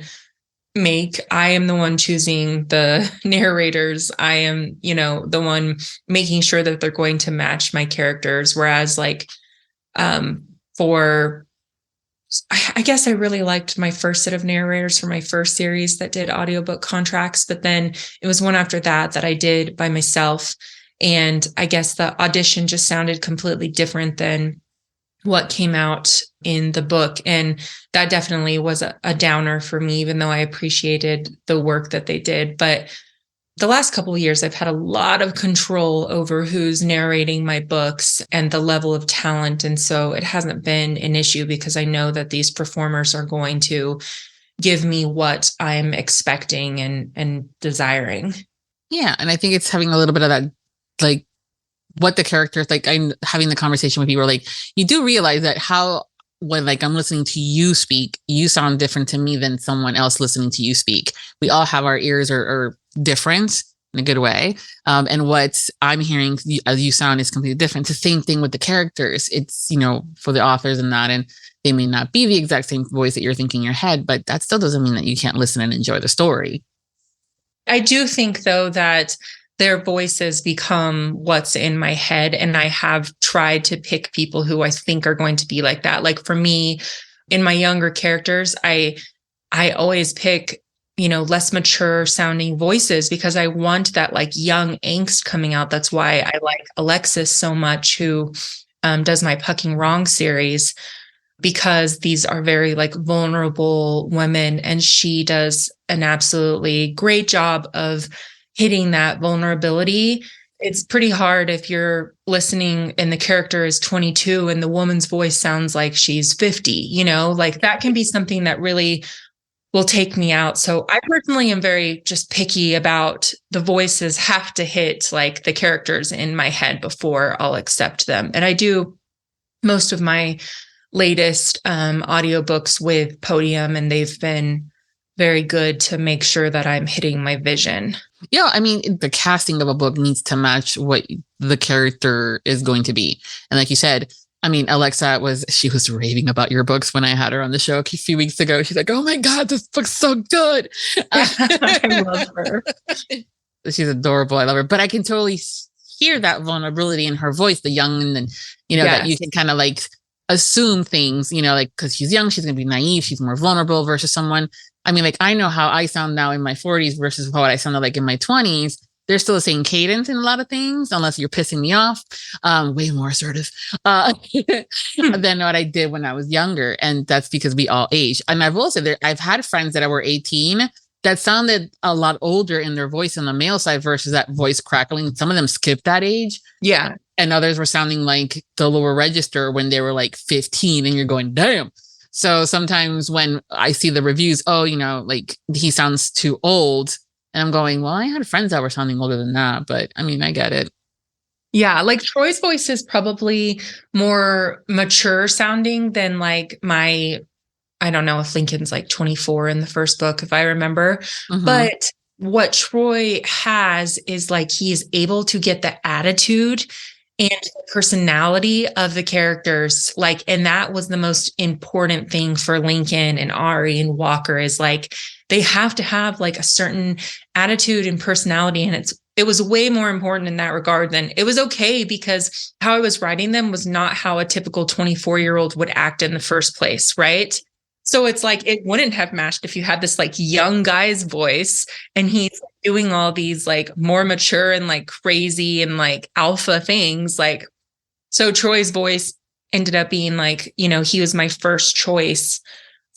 I am the one choosing the narrators. I am, the one making sure that they're going to match my characters. Whereas I guess I really liked my first set of narrators for my first series that did audiobook contracts, but then it was one after that I did by myself. And I guess the audition just sounded completely different than what came out in the book. And that definitely was a downer for me, even though I appreciated the work that they did. But the last couple of years, I've had a lot of control over who's narrating my books and the level of talent. And so it hasn't been an issue because I know that these performers are going to give me what I'm expecting and desiring. Yeah. And I think it's having a little bit of that, like what the characters, like I'm having the conversation with people, like you do realize that when I'm listening to you speak, you sound different to me than someone else listening to you speak. We all have our ears are different in a good way. And what I'm hearing as you sound is completely different. It's the same thing with the characters. It's, for the authors and that, and they may not be the exact same voice that you're thinking in your head, but that still doesn't mean that you can't listen and enjoy the story. I do think though that their voices become what's in my head. And I have tried to pick people who I think are going to be like that. Like for me, in my younger characters, I always pick, less mature sounding voices because I want that young angst coming out. That's why I like Alexis so much, who does my Pucking Wrong series, because these are very vulnerable women. And she does an absolutely great job of hitting that vulnerability. It's pretty hard if you're listening and the character is 22 and the woman's voice sounds like she's 50, that can be something that really will take me out. So I personally am very just picky about the voices have to hit the characters in my head before I'll accept them. And I do most of my latest audiobooks with Podium, and they've been very good to make sure that I'm hitting my vision. Yeah, I mean, the casting of a book needs to match what the character is going to be. And like you said, I mean, Alexa she was raving about your books when I had her on the show a few weeks ago. She's like, oh my God, this book's so good. I love her. She's adorable. I love her. But I can totally hear that vulnerability in her voice, the young, and yes. That you can kind of assume things, because she's young, she's going to be naive, she's more vulnerable versus someone. I mean, I know how I sound now in my 40s versus what I sounded like in my 20s. There's still the same cadence in a lot of things, unless you're pissing me off. Way more assertive than what I did when I was younger. And that's because we all age. And I've also I've had friends that were 18 that sounded a lot older in their voice on the male side versus that voice crackling. Some of them skipped that age. Yeah. And others were sounding like the lower register when they were 15 and you're going, damn. So sometimes when I see the reviews, he sounds too old. And I'm going, well, I had friends that were sounding older than that, but I mean, I get it. Yeah. Troy's voice is probably more mature sounding than my, I don't know if Lincoln's 24 in the first book, if I remember, but what Troy has is he's able to get the attitude and the personality of the characters. And that was the most important thing for Lincoln and Ari and Walker is they have to have a certain attitude and personality. And it was way more important in that regard than it was okay because how I was writing them was not how a typical 24-year-old would act in the first place. Right. So it's it wouldn't have matched if you had this young guy's voice and he's doing all these more mature and crazy and alpha things. So Troy's voice ended up being he was my first choice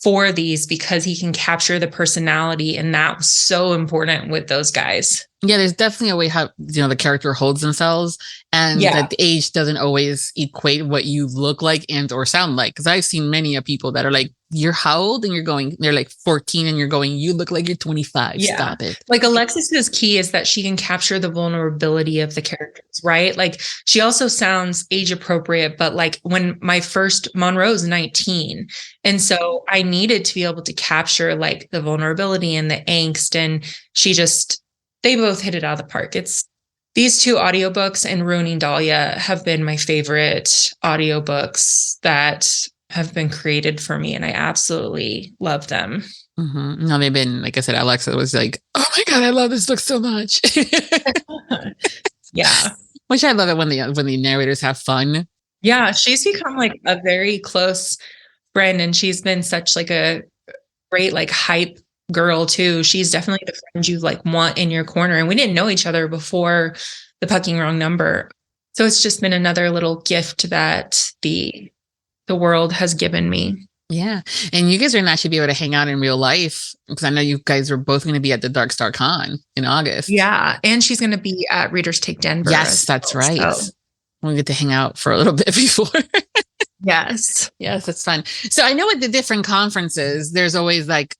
for these because he can capture the personality. And that was so important with those guys. Yeah, there's definitely a way how, the character holds themselves, and that the age doesn't always equate what you look like and or sound like. Because I've seen many of people that are like, you're how old? And they're like 14 and you're going, you look like you're 25. Yeah. Stop it. Like Alexis's key is that she can capture the vulnerability of the characters, right? Like she also sounds age appropriate, but like when my first Monroe's 19. And so I needed to be able to capture like the vulnerability and the angst. And they both hit it out of the park. It's these two audiobooks and Ruining Dahlia have been my favorite audiobooks that have been created for me. And I absolutely love them. Mm-hmm. No, they've been, like I said, Alexa was like, oh my God, I love this book so much. Yeah. Which I love it when the narrators have fun. Yeah. She's become like a very close friend, and she's been such like a great, like hype girl too. She's definitely the friend you like want in your corner. And we didn't know each other before the Pucking Wrong Number. So it's just been another little gift that the world has given me. Yeah. And you guys are going to actually be able to hang out in real life, because I know you guys are both going to be at the Dark Star Con in August. Yeah. And she's going to be at Readers Take Denver. Yes, that's right. So we'll get to hang out for a little bit before. Yes. Yes, it's fun. So I know at the different conferences, there's always like,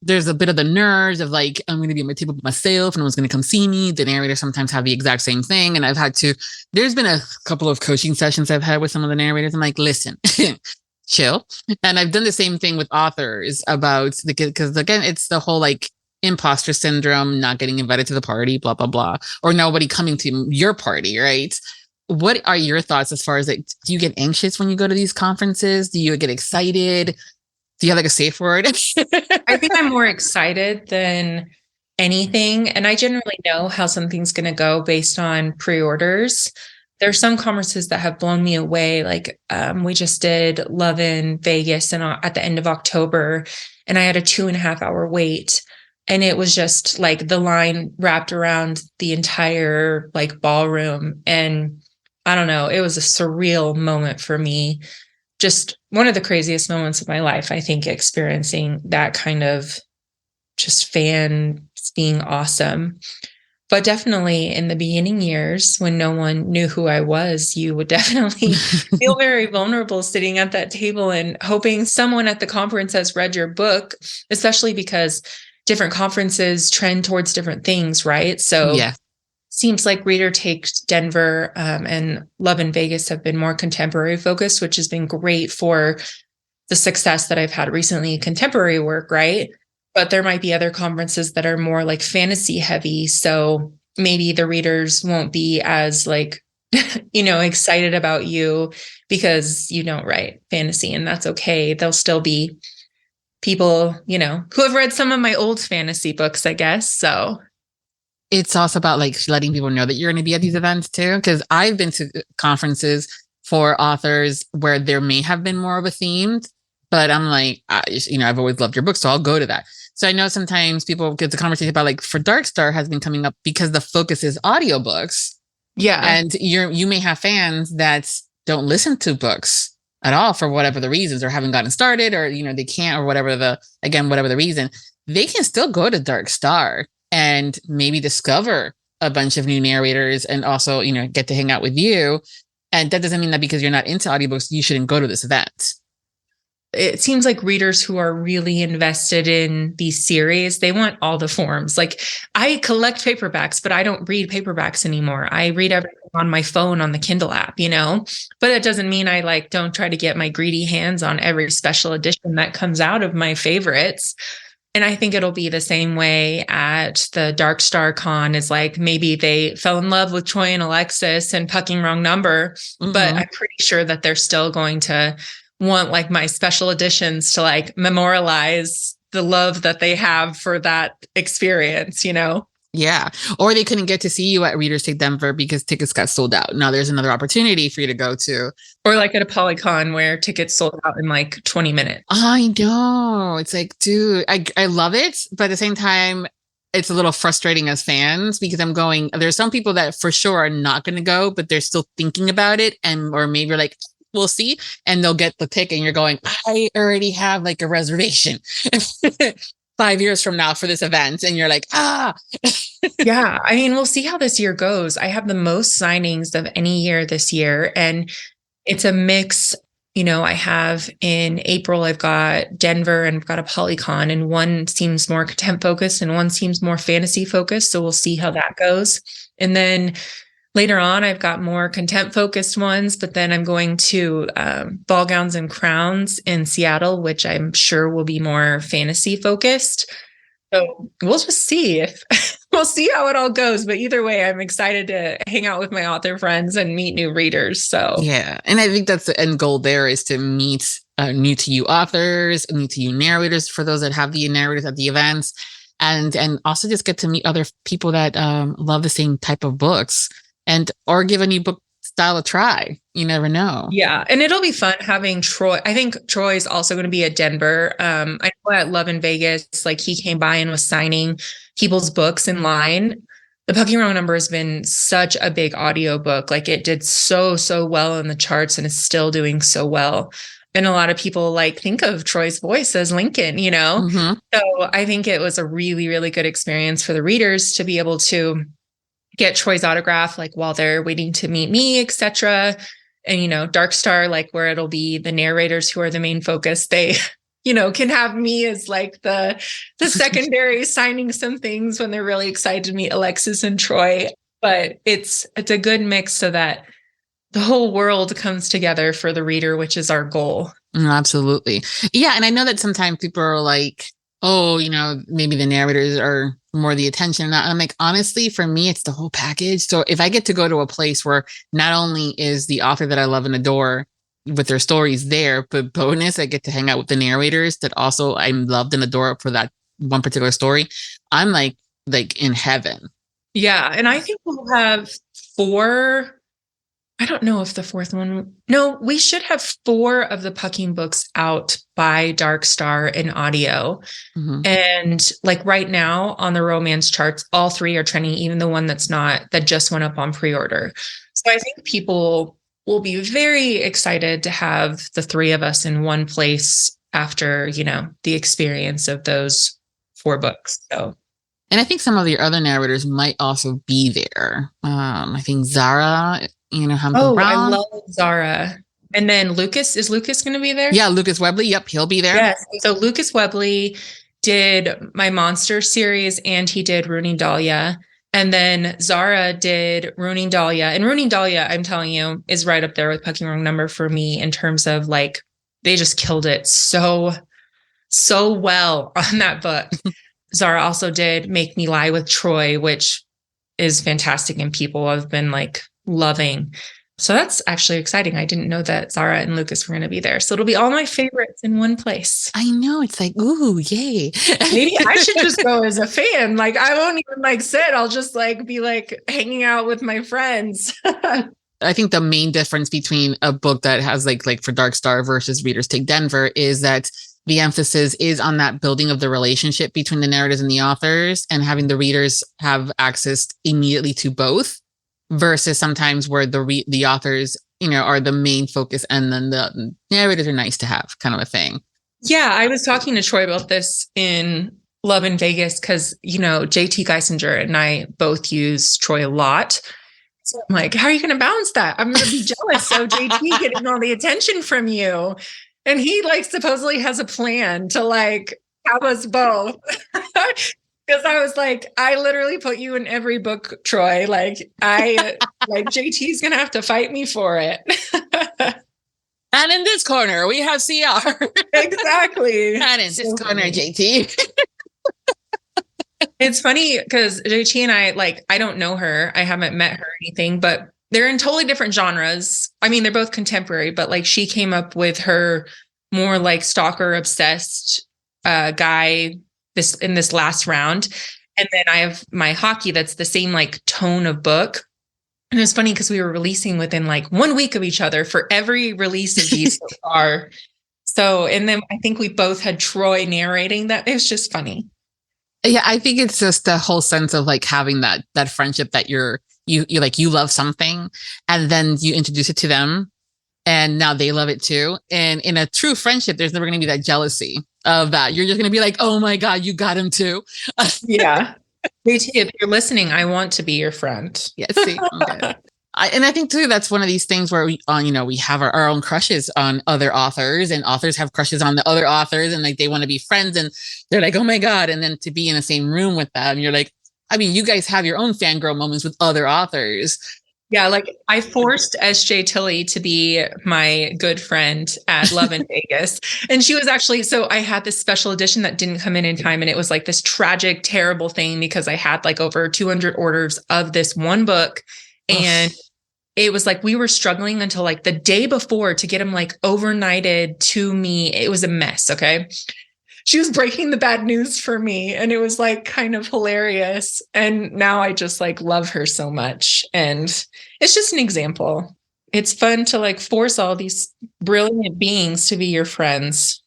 there's a bit of the nerves of like, I'm going to be at my table by myself and no one's going to come see me. The narrators sometimes have the exact same thing. And there's been a couple of coaching sessions I've had with some of the narrators. I'm like, listen, chill. And I've done the same thing with authors because again, it's the whole like imposter syndrome, not getting invited to the party, blah, blah, blah, or nobody coming to your party, right? What are your thoughts as far as like, do you get anxious when you go to these conferences? Do you get excited? Do you have like a safe word? I think I'm more excited than anything. And I generally know how something's going to go based on pre-orders. There's some conferences that have blown me away. Like we just did Lovin Vegas at the end of October, and I had a 2.5 hour wait. And it was just like the line wrapped around the entire like ballroom. And I don't know, it was a surreal moment for me. Just one of the craziest moments of my life, I think, experiencing that kind of just fans being awesome. But definitely in the beginning years when no one knew who I was, you would definitely feel very vulnerable sitting at that table and hoping someone at the conference has read your book, especially because different conferences trend towards different things, right? So yeah. Seems like Reader Take Denver and Lovin Vegas have been more contemporary focused, which has been great for the success that I've had recently in contemporary work, right? But there might be other conferences that are more like fantasy heavy. So maybe the readers won't be as like, excited about you because you don't write fantasy, and that's okay. There'll still be people, who have read some of my old fantasy books, I guess. So it's also about like letting people know that you're going to be at these events too. Because I've been to conferences for authors where there may have been more of a theme, but I'm like, I've always loved your book, so I'll go to that. So I know sometimes people get the conversation about like for Dark Star has been coming up because the focus is audiobooks. Yeah. And you may have fans that don't listen to books at all for whatever the reasons, or haven't gotten started, or, they can't, or whatever the reason. They can still go to Dark Star and maybe discover a bunch of new narrators and also, get to hang out with you. And that doesn't mean that because you're not into audiobooks, you shouldn't go to this event. It seems like readers who are really invested in these series, they want all the forms. Like I collect paperbacks, but I don't read paperbacks anymore. I read everything on my phone on the Kindle app, but it doesn't mean I don't try to get my greedy hands on every special edition that comes out of my favorites. And I think it'll be the same way at the Dark Star Con. Is like maybe they fell in love with Troy and Alexis and Pucking Wrong Number, but I'm pretty sure that they're still going to want like my special editions to like memorialize the love that they have for that experience, Yeah. Or they couldn't get to see you at Readers Take Denver because tickets got sold out. Now there's another opportunity for you to go to. Or like at a Polycon where tickets sold out in like 20 minutes. I know. It's like, dude, I love it. But at the same time, it's a little frustrating as fans because I'm going, there's some people that for sure are not going to go, but they're still thinking about it. Or maybe you're like, we'll see. And they'll get the ticket and you're going, I already have like a reservation 5 years from now for this event. And you're like, Yeah. I mean, we'll see how this year goes. I have the most signings of any year this year. And it's a mix. I have in April, I've got Denver and I've got a Polycon, and one seems more contempt focused and one seems more fantasy focused. So we'll see how that goes. And then later on, I've got more contempt focused ones, but then I'm going to Ball Gowns and Crowns in Seattle, which I'm sure will be more fantasy focused. So we'll just see we'll see how it all goes. But either way, I'm excited to hang out with my author friends and meet new readers. So yeah. And I think that's the end goal there, is to meet new to you authors, new to you narrators, for those that have the narrators at the events, and also just get to meet other people that love the same type of books, or give a new book style a try. You never know. Yeah. And it'll be fun having Troy. I think Troy is also going to be at Denver. I know at Lovin Vegas, like he came by and was signing people's books in line. The Pucking Wrong Number has been such a big audiobook. Like it did so well in the charts and is still doing so well. And a lot of people think of Troy's voice as Lincoln, Mm-hmm. So I think it was a really, really good experience for the readers to be able to get Troy's autograph, while they're waiting to meet me, etc. And, Dark Star, where it'll be the narrators who are the main focus, they, can have me as the secondary signing some things when they're really excited to meet Alexis and Troy. But it's a good mix so that the whole world comes together for the reader, which is our goal. Absolutely. Yeah. And I know that sometimes people are like, oh, maybe the narrators are more the attention. And I'm like, honestly, for me, it's the whole package. So if I get to go to a place where not only is the author that I love and adore with their stories there, but bonus, I get to hang out with the narrators that also I'm loved and adore for that one particular story, I'm like in heaven. Yeah. And I think we'll have 4. I don't know if the 4th one. No, we should have 4 of the Pucking books out by Dark Star in audio. Mm-hmm. And right now on the romance charts, all 3 are trending, even the one that's not, that just went up on pre-order. So I think people will be very excited to have the 3 of us in one place after, the experience of those 4 books. So. And I think some of your other narrators might also be there. I think Zara, Hampton Brown. I love Zara. And then is Lucas going to be there? Yeah, Lucas Webley. Yep, he'll be there. Yes. So Lucas Webley did my Monster series and he did Ruining Dahlia. And then Zara did Ruining Dahlia. And Ruining Dahlia, I'm telling you, is right up there with Pucking Wrong Number for me in terms of they just killed it so well on that book. Zara also did Make Me Lie with Troy, which is fantastic and people have been loving. So that's actually exciting. I didn't know that Zara and Lucas were going to be there. So it'll be all my favorites in one place. I know. It's ooh, yay. Maybe I should just go as a fan. I won't even sit. I'll just be hanging out with my friends. I think the main difference between a book that has for Dark Star versus Readers Take Denver is that the emphasis is on that building of the relationship between the narrators and the authors and having the readers have access immediately to both, versus sometimes where the authors, are the main focus and then the narrators are nice to have, kind of a thing. Yeah, I was talking to Troy about this in Lovin Vegas because, JT Geisinger and I both use Troy a lot. So I'm like, how are you going to balance that? I'm going to be jealous of JT getting all the attention from you. And he supposedly has a plan to have us both. Because I was I literally put you in every book, Troy. JT's gonna have to fight me for it. And in this corner, we have CR. Exactly. And in this corner, JT. It's funny because JT and I don't know her. I haven't met her or anything, but they're in totally different genres. I mean, they're both contemporary, but she came up with her more stalker obsessed guy in this last round. And then I have my hockey that's the same tone of book. And it's funny because we were releasing within 1 week of each other for every release of these so far. So, and then I think we both had Troy narrating that. It was just funny. Yeah, I think it's just the whole sense of having that friendship that you love something and then you introduce it to them and now they love it too. And in a true friendship, there's never going to be that jealousy of that. You're just going to be oh my God, you got him too. Yeah. JT, if you're listening, I want to be your friend. Yeah, see, okay. And I think too, that's one of these things where we, we have our own crushes on other authors, and authors have crushes on the other authors, and like they want to be friends, and they're like, oh my God. And then to be in the same room with them, you're like, I mean, you guys have your own fangirl moments with other authors. Yeah, like I forced SJ Tilly to be my good friend at Love in Vegas. And she was actually, so I had this special edition that didn't come in time. And it was like this tragic, terrible thing because I had like over 200 orders of this one book. And it was like we were struggling until like the day before to get them like overnighted to me. It was a mess. Okay. She was breaking the bad news for me, and it was like kind of hilarious. And now I just like love her so much. And it's just an example. It's fun to like force all these brilliant beings to be your friends.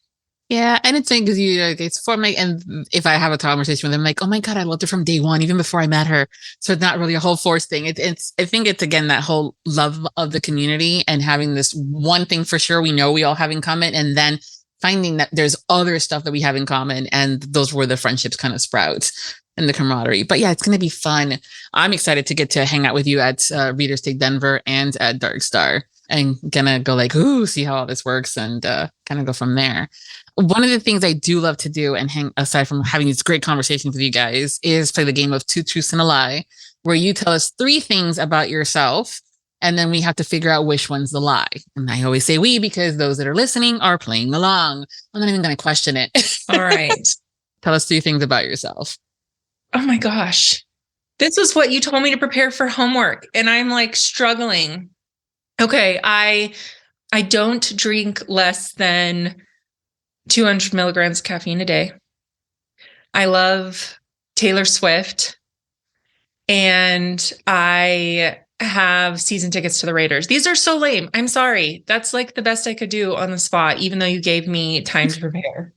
Yeah, and it's because it's for me. And if I have a conversation with them, like, oh my God, I loved her from day one, even before I met her. So it's not really a whole force thing. It's I think it's again that whole love of the community and having this one thing for sure we know we all have in common, and then finding that there's other stuff that we have in common, and those were the friendships kind of sprout and the camaraderie. But yeah, it's going to be fun. I'm excited to get to hang out with you at Readers Take Denver and at Dark Star, and gonna go like, ooh, see how all this works, and kind of go from there. One of the things I do love to do, and hang aside from having these great conversations with you guys, is play the game of Two Truths and a Lie, where you tell us 3 things about yourself, and then we have to figure out which one's the lie. And I always say we, because those that are listening are playing along. I'm not even going to question it. All right. Tell us 3 things about yourself. Oh my gosh. This is what you told me to prepare for homework, and I'm like struggling. Okay. I don't drink less than 200 milligrams of caffeine a day. I love Taylor Swift, and I have season tickets to the Raiders. These are so lame. I'm sorry. That's like the best I could do on the spot, even though you gave me time to prepare.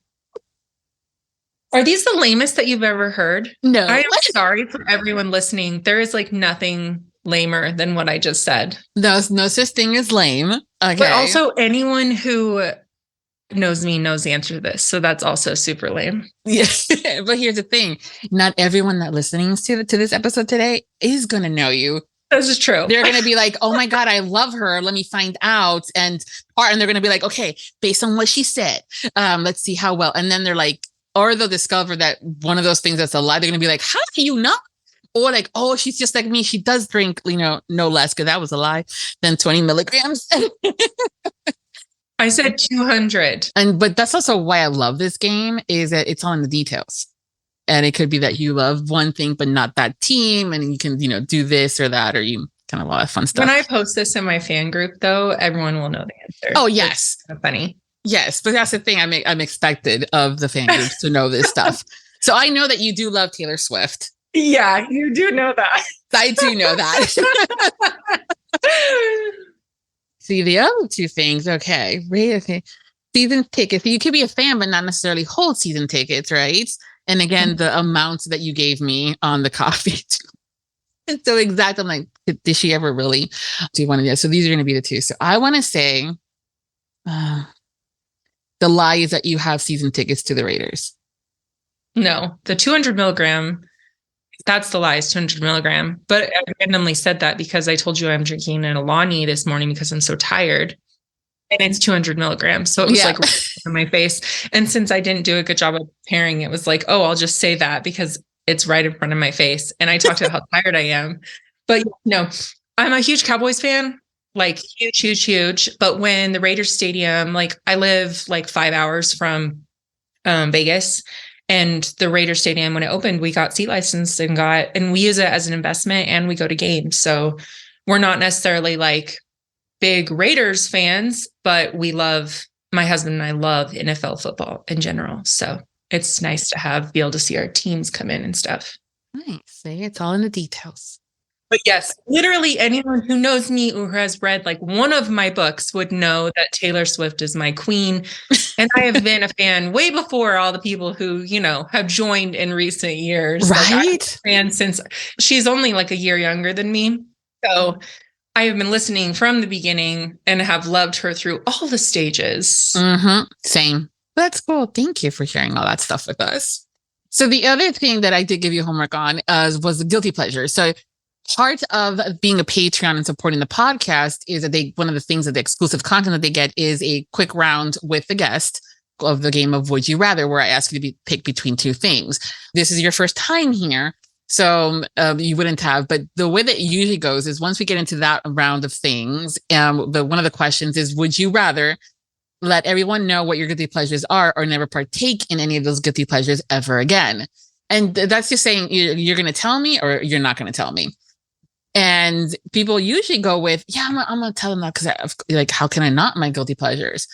Are these the lamest that you've ever heard? No. I'm sorry for everyone listening. There is like nothing lamer than what I just said. There's no such thing as lame. Okay. But also anyone who knows me knows the answer to this. So that's also super lame. Yeah. But here's the thing. Not everyone that listening to this episode today is going to know you. This is true. They're going to be like, oh my God, I love her. Let me find out. And they're going to be like, okay, based on what she said, let's see how well. And then they're like, or they'll discover that one of those things that's a lie. They're going to be like, how can you not? Or like, oh, she's just like me. She does drink, no less, because that was a lie, than 20 milligrams. I said 200. But that's also why I love this game, is that it's all in the details. And it could be that you love one thing, but not that team. And you can, do this or that, or you kind of a lot of fun stuff. When I post this in my fan group, though, everyone will know the answer. Oh, yes. It's kind of funny. Yes. But that's the thing. I'm expected of the fan groups to know this stuff. So I know that you do love Taylor Swift. Yeah, you do know that. I do know that. See, the other 2 things. Okay. Okay. Season tickets. You could be a fan, but not necessarily hold season tickets, right? And again, the amount that you gave me on the coffee. It's so exact. I'm like, did she ever really do one of these? So these are going to be the 2. So I want to say the lie is that you have season tickets to the Raiders. No, the 200 milligram, that's the lie, is 200 milligram. But I randomly said that because I told you I'm drinking an Alani this morning because I'm so tired. And it's 200 milligrams. So it was like in my face. And since I didn't do a good job of preparing, it was like, oh, I'll just say that because it's right in front of my face. And I talked about how tired I am. But no, I'm a huge Cowboys fan, like huge, huge, huge. But when the Raiders Stadium, like I live like 5 hours from Vegas, and the Raiders Stadium, when it opened, we got seat licensed and we use it as an investment, and we go to games. So we're not necessarily like big Raiders fans, but my husband and I love NFL football in general. So it's nice to be able to see our teams come in and stuff. Nice. See, it's all in the details. But yes, literally anyone who knows me or who has read like one of my books would know that Taylor Swift is my queen. And I have been a fan way before all the people who, have joined in recent years. Right. Like, I've been a fan since she's only like a year younger than me. So I have been listening from the beginning and have loved her through all the stages. Mm-hmm. Same. That's cool. Thank you for sharing all that stuff with us. So the other thing that I did give you homework on was the guilty pleasure. So part of being a Patreon and supporting the podcast is that one of the things that the exclusive content that they get is a quick round with the guest of the game of Would You Rather, where I ask you to pick between two things. This is your first time here, so you wouldn't have. But the way that it usually goes is once we get into that round of things, one of the questions is, would you rather let everyone know what your guilty pleasures are or never partake in any of those guilty pleasures ever again? And that's just saying you're going to tell me or you're not going to tell me. And people usually go with, yeah, I'm going to tell them that because like, how can I not my guilty pleasures?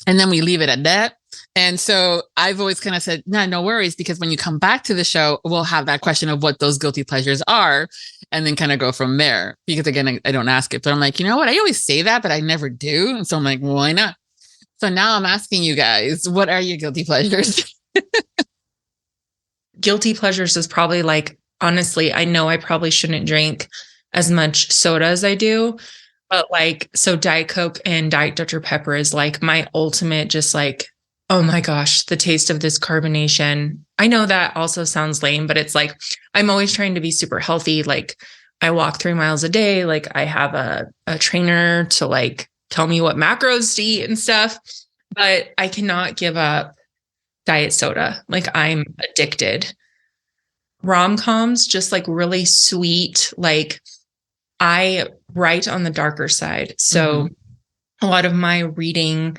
And then we leave it at that. And so I've always kind of said, no worries, because when you come back to the show, we'll have that question of what those guilty pleasures are and then kind of go from there. Because again, I don't ask it, but I'm like, you know what? I always say that, but I never do. And so I'm like, well, why not? So now I'm asking you guys, what are your guilty pleasures? Guilty pleasures is probably like, honestly, I know I probably shouldn't drink as much soda as I do, but like, so Diet Coke and Diet Dr. Pepper is like my ultimate, just like, oh my gosh, the taste of this carbonation. I know that also sounds lame, but it's like, I'm always trying to be super healthy. Like I walk 3 miles a day. Like I have a trainer to like tell me what macros to eat and stuff, but I cannot give up diet soda. Like I'm addicted. Rom-coms, just like really sweet. Like I write on the darker side. So a lot of my reading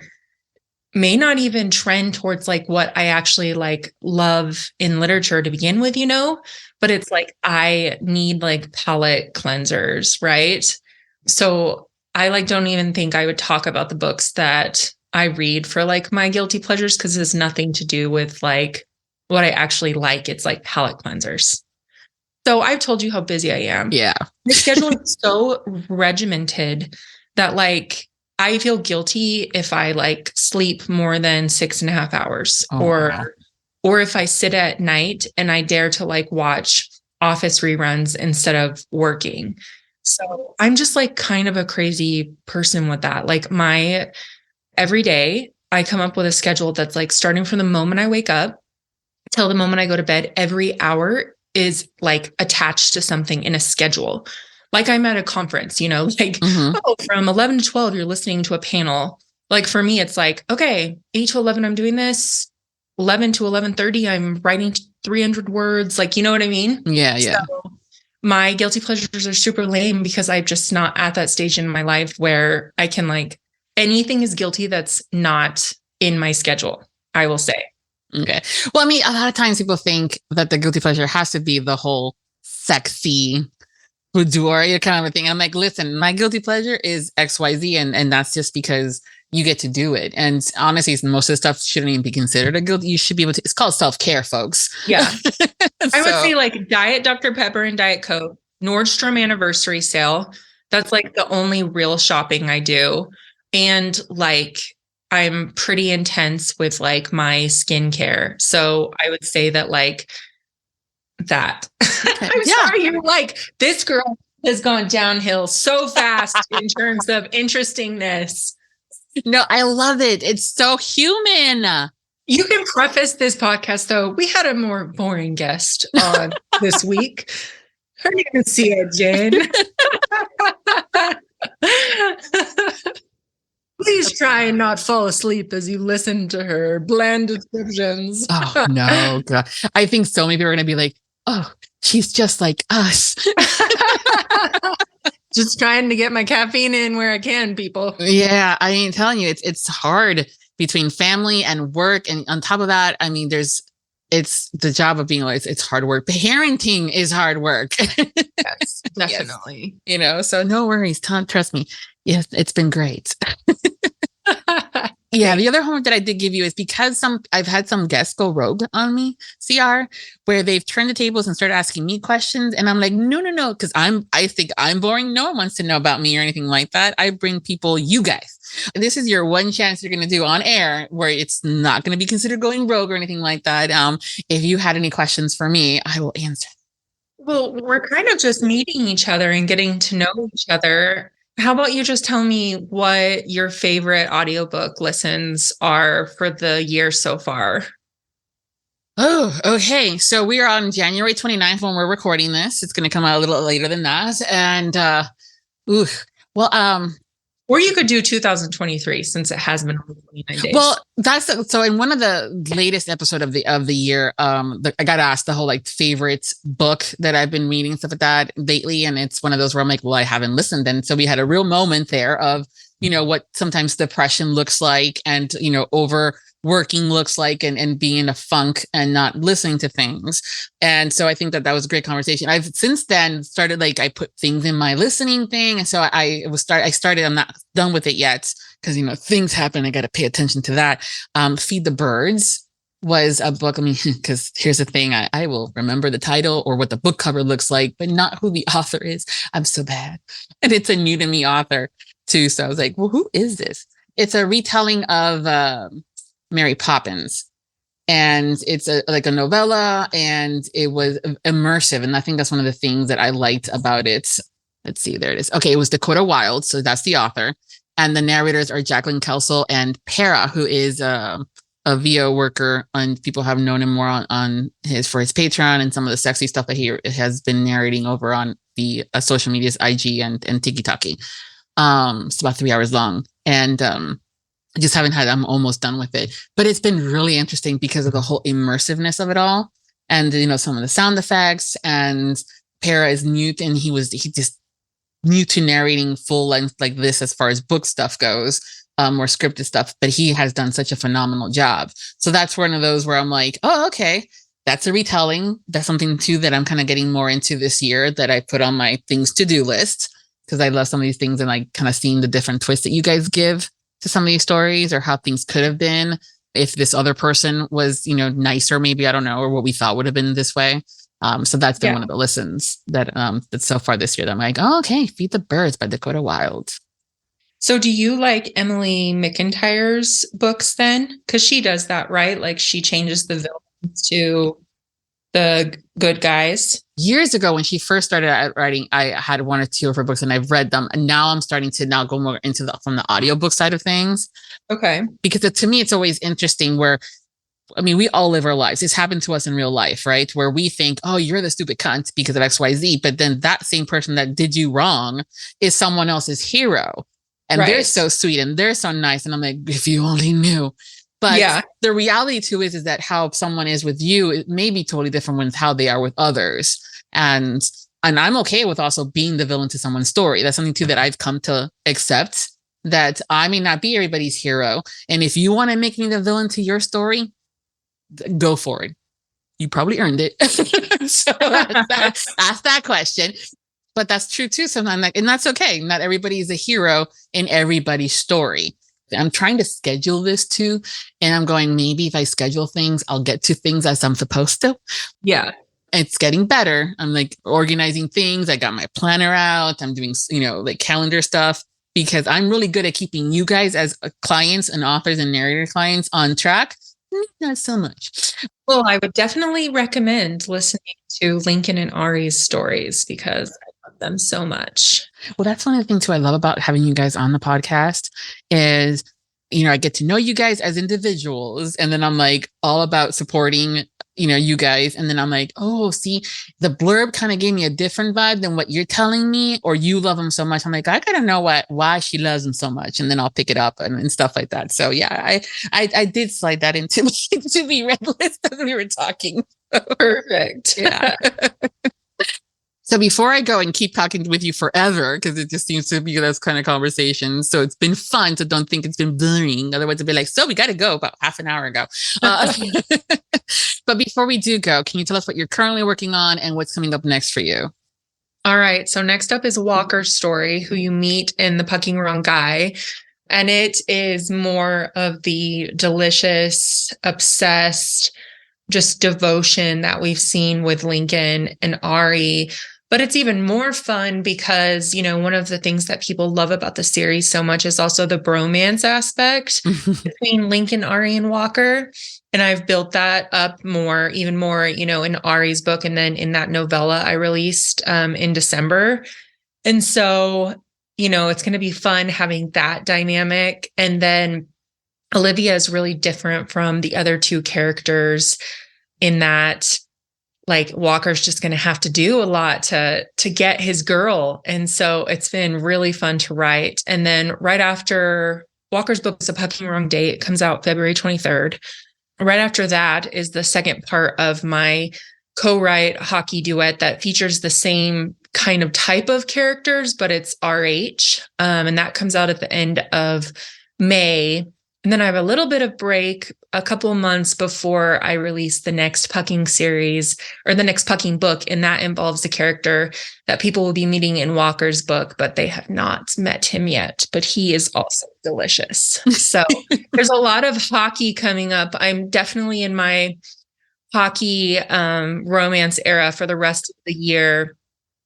may not even trend towards like what I actually like love in literature to begin with, but it's like, I need like palate cleansers. Right. So I like, don't even think I would talk about the books that I read for like my guilty pleasures, because it has nothing to do with like what I actually like. It's like palate cleansers. So I've told you how busy I am. Yeah. My schedule is so regimented that like, I feel guilty if I like sleep more than 6.5 hours, or if I sit at night and I dare to like watch Office reruns instead of working. So I'm just like kind of a crazy person with that. Like every day I come up with a schedule that's like starting from the moment I wake up till the moment I go to bed. Every hour is like attached to something in a schedule. Like I'm at a conference, like, from 11 to 12, you're listening to a panel. Like for me, it's like, okay, 8 to 11, I'm doing this. 11 to 11:30, I'm writing 300 words. Like, you know what I mean? Yeah. Yeah. So my guilty pleasures are super lame because I'm just not at that stage in my life where I can like, anything is guilty that's not in my schedule, I will say. Okay. Well, I mean, a lot of times people think that the guilty pleasure has to be the whole sexy boudoir kind of a thing. I'm like, listen, my guilty pleasure is XYZ, and that's just because you get to do it. And honestly, most of the stuff shouldn't even be considered a guilty. You should be able to. It's called self-care, folks. Yeah. I would say like Diet Dr. Pepper and Diet Coke, Nordstrom anniversary sale. That's like the only real shopping I do. And like, I'm pretty intense with like my skincare. So I would say that like that. I'm sorry, you're like, this girl has gone downhill so fast in terms of interestingness. No, I love it. It's so human. You can preface this podcast though. We had a more boring guest on this week. Are you going to see it, Jen? Please try and not fall asleep as you listen to her bland descriptions. Oh, no. God. I think so many people are going to be like, oh, she's just like us. Just trying to get my caffeine in where I can, people. Yeah. I ain't telling you, it's hard between family and work. And on top of that, I mean, it's the job of being like, it's hard work. Parenting is hard work. Yes, definitely. Yes. So no worries. Trust me. Yes, it's been great. Yeah, the other homework that I did give you is because I've had some guests go rogue on me, CR, where they've turned the tables and started asking me questions. And I'm like, no, because I think I'm boring. No one wants to know about me or anything like that. I bring people, you guys. This is your one chance you're going to do on air where it's not going to be considered going rogue or anything like that. If you had any questions for me, I will answer. Well, we're kind of just meeting each other and getting to know each other. How about you just tell me what your favorite audiobook listens are for the year so far? Oh, okay. So we are on January 29th when we're recording this. It's going to come out a little later than that. And, ooh, well, Or you could do 2023 since it has been only 29 days. well, so in one of the latest episode of the year, I got asked the whole like favorite book that I've been reading, stuff like that lately. And it's one of those where I'm like, well, I haven't listened. And so we had a real moment there of, what sometimes depression looks like and, overworking looks like and being in a funk and not listening to things. And so I think that was a great conversation. I've since then started, like, I put things in my listening thing. And so I started, I'm not done with it yet because, things happen. I got to pay attention to that. Feed the Birds was a book. I mean, because here's the thing, I will remember the title or what the book cover looks like, but not who the author is. I'm so bad. And it's a new to me author too. So I was like, well, who is this? It's a retelling of Mary Poppins. And it's like a novella, and it was immersive. And I think that's one of the things that I liked about it. Let's see, there it is. Okay, it was Dakota Wilde. So that's the author. And the narrators are Jacqueline Kelsall and Para, who is a VO worker, and people have known him more on his Patreon and some of the sexy stuff that he has been narrating over on the social medias, IG and TikTok. It's about 3 hours long, and I just haven't I'm almost done with it, but it's been really interesting because of the whole immersiveness of it all, and some of the sound effects. And Para is new, and he just new to narrating full length like this as far as book stuff goes, or scripted stuff, but he has done such a phenomenal job. So that's one of those where I'm like, oh, okay, that's a retelling. That's something too that I'm kind of getting more into this year, that I put on my things to do list, because I love some of these things and like kind of seeing the different twists that you guys give to some of these stories, or how things could have been if this other person was, nicer, maybe, I don't know, or what we thought would have been this way. So that's been one of the listens that that's so far this year that I'm like, oh, okay, Feed the Birds by Dakota Wilde. So do you like Emily McIntyre's books then? Because she does that, right? Like she changes the villains to the good guys. Years ago, when she first started writing, I had one or two of her books and I've read them. And now I'm starting to go more into from the audiobook side of things. Okay. Because to me, it's always interesting where, I mean, we all live our lives. It's happened to us in real life, right? Where we think, oh, you're the stupid cunt because of XYZ. But then that same person that did you wrong is someone else's hero. And they're so sweet and they're so nice. And I'm like, if you only knew. But the reality too is that how someone is with you, it may be totally different with how they are with others. And I'm okay with also being the villain to someone's story. That's something too that I've come to accept, that I may not be everybody's hero. And if you want to make me the villain to your story, go for it. You probably earned it. So ask that question. But that's true too sometimes. And that's okay. Not everybody is a hero in everybody's story. I'm trying to schedule this too. And I'm going, maybe if I schedule things, I'll get to things as I'm supposed to. Yeah. It's getting better. I'm like organizing things. I got my planner out. I'm doing, like calendar stuff, because I'm really good at keeping you guys as clients and authors and narrator clients on track. Not so much. Well, I would definitely recommend listening to Lincoln and Ari's stories because I love them so much. Well, that's one of the things too I love about having you guys on the podcast is, I get to know you guys as individuals, and then I'm like all about supporting, you guys. And then I'm like, oh, see, the blurb kind of gave me a different vibe than what you're telling me, or you love them so much. I'm like, I gotta know why she loves them so much. And then I'll pick it up and stuff like that. So yeah, I did slide that into to be read list as we were talking. Perfect. Yeah. So before I go and keep talking with you forever, because it just seems to be those kind of conversations. So it's been fun. So don't think it's been boring. Otherwise it'd be like, so we got to go about half an hour ago. But before we do go, can you tell us what you're currently working on and what's coming up next for you? All right. So next up is Walker's story, who you meet in The Pucking Wrong Guy. And it is more of the delicious, obsessed, just devotion that we've seen with Lincoln and Ari. But it's even more fun because, one of the things that people love about the series so much is also the bromance aspect between Lincoln, Ari, and Walker. And I've built that up even more, in Ari's book. And then in that novella I released in December. And so, it's going to be fun having that dynamic. And then Olivia is really different from the other two characters in that like Walker's just going to have to do a lot to get his girl. And so it's been really fun to write. And then right after Walker's book is A Fucking Wrong Date, it comes out February 23rd. Right after that is the second part of my co-write hockey duet that features the same kind of type of characters, but it's RH. And that comes out at the end of May. And then I have a little bit of break, a couple of months before I release the next Pucking series or the next Pucking book. And that involves a character that people will be meeting in Walker's book, but they have not met him yet. But he is also delicious. So there's a lot of hockey coming up. I'm definitely in my hockey romance era for the rest of the year.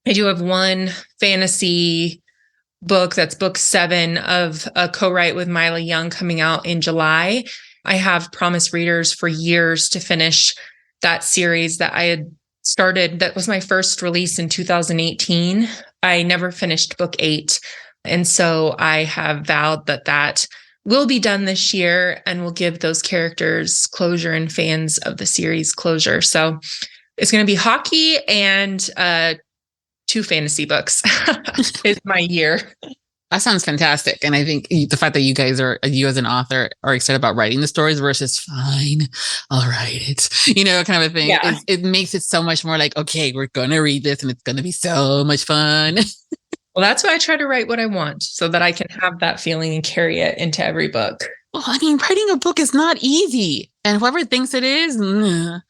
I do have one fantasy book, that's book 7 of a co-write with Mila Young, coming out in July. I have promised readers for years to finish that series that I had started. That was my first release in 2018. I never finished book 8. And so I have vowed that will be done this year and will give those characters closure and fans of the series closure. So it's going to be hockey and 2 fantasy books is my year. That sounds fantastic. And I think the fact that you guys you as an author are excited about writing the stories versus fine, I'll write it, kind of a thing. Yeah. It makes it so much more like, okay, we're going to read this and it's going to be so much fun. Well, that's why I try to write what I want so that I can have that feeling and carry it into every book. Well, I mean, writing a book is not easy. And whoever thinks it is, I'm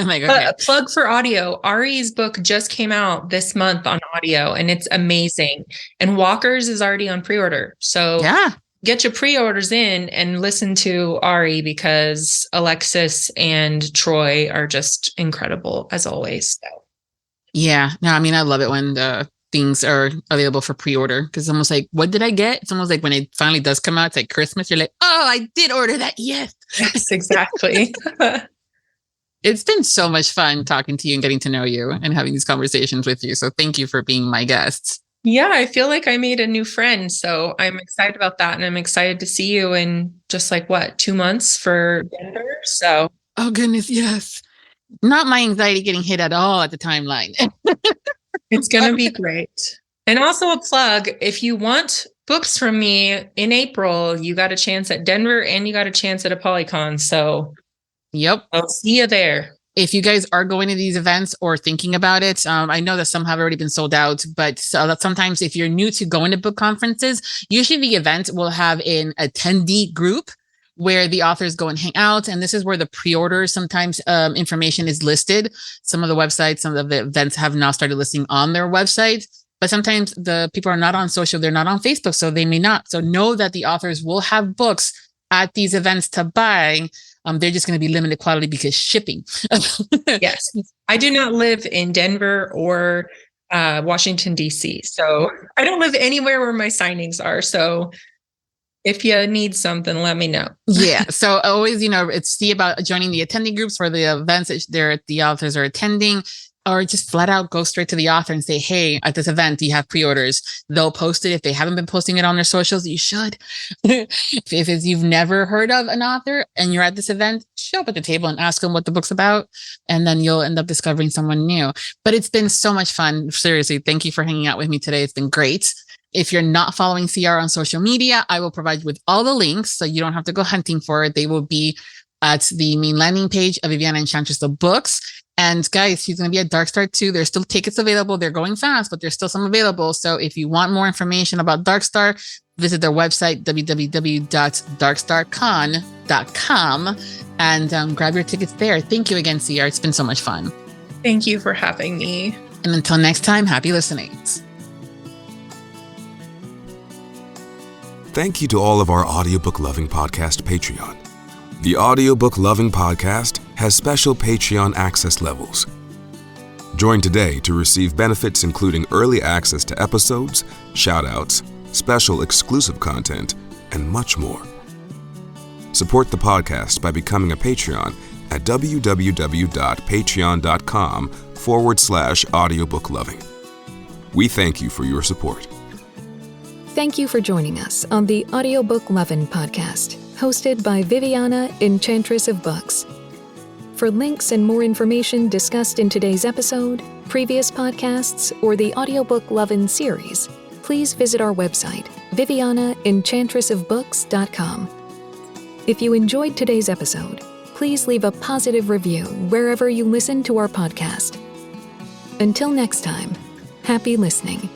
like, okay. A plug for audio. Ari's book just came out this month on audio, and it's amazing. And Walker's is already on pre-order. So yeah, get your pre-orders in and listen to Ari, because Alexis and Troy are just incredible as always. So. Yeah, no, I mean, I love it when the things are available for pre-order, because it's almost like, what did I get? It's almost like when it finally does come out, it's like Christmas. You're like, oh, I did order that. Yes, exactly. It's been so much fun talking to you and getting to know you and having these conversations with you. So thank you for being my guest. Yeah, I feel like I made a new friend. So I'm excited about that. And I'm excited to see you in just 2 months for Denver. So. Oh, goodness. Yes. Not my anxiety getting hit at all at the timeline. It's going to be great. And also a plug, if you want books from me in April, you got a chance at Denver and you got a chance at a Polycon. So. Yep. I'll see you there. If you guys are going to these events or thinking about it, I know that some have already been sold out, but sometimes if you're new to going to book conferences, usually the event will have an attendee group where the authors go and hang out. And this is where the pre-orders, sometimes information is listed. Some of the websites, some of the events have now started listing on their website, but sometimes the people are not on social, they're not on Facebook, so they may not. So know that the authors will have books at these events to buy. They're just going to be limited quality because shipping. Yes. I do not live in Denver or Washington, D.C. So I don't live anywhere where my signings are. So if you need something, let me know. Yeah. So always, it's see about joining the attending groups for the events that the authors are attending, or just flat out go straight to the author and say, hey, at this event, do you have pre-orders? They'll post it. If they haven't been posting it on their socials, you should. If you've never heard of an author and you're at this event, show up at the table and ask them what the book's about. And then you'll end up discovering someone new. But it's been so much fun. Seriously, thank you for hanging out with me today. It's been great. If you're not following CR on social media, I will provide you with all the links so you don't have to go hunting for it. They will be at the main landing page of Viviana Enchantress of Books. And guys, she's going to be at Darkstar too. There's still tickets available. They're going fast, but there's still some available. So if you want more information about Darkstar, visit their website, www.darkstarcon.com, and grab your tickets there. Thank you again, CR. It's been so much fun. Thank you for having me. And until next time, happy listening. Thank you to all of our Audiobook Lovin Podcast Patreon. The Audiobook Lovin Podcast has special Patreon access levels. Join today to receive benefits including early access to episodes, shoutouts, special exclusive content, and much more. Support the podcast by becoming a Patreon at www.patreon.com/audiobookloving. We thank you for your support. Thank you for joining us on the Audiobook Lovin Podcast, hosted by Viviana, Enchantress of Books. For links and more information discussed in today's episode, previous podcasts, or the Audiobook Lovin Series, please visit our website, VivianaEnchantressofBooks.com. If you enjoyed today's episode, please leave a positive review wherever you listen to our podcast. Until next time, happy listening.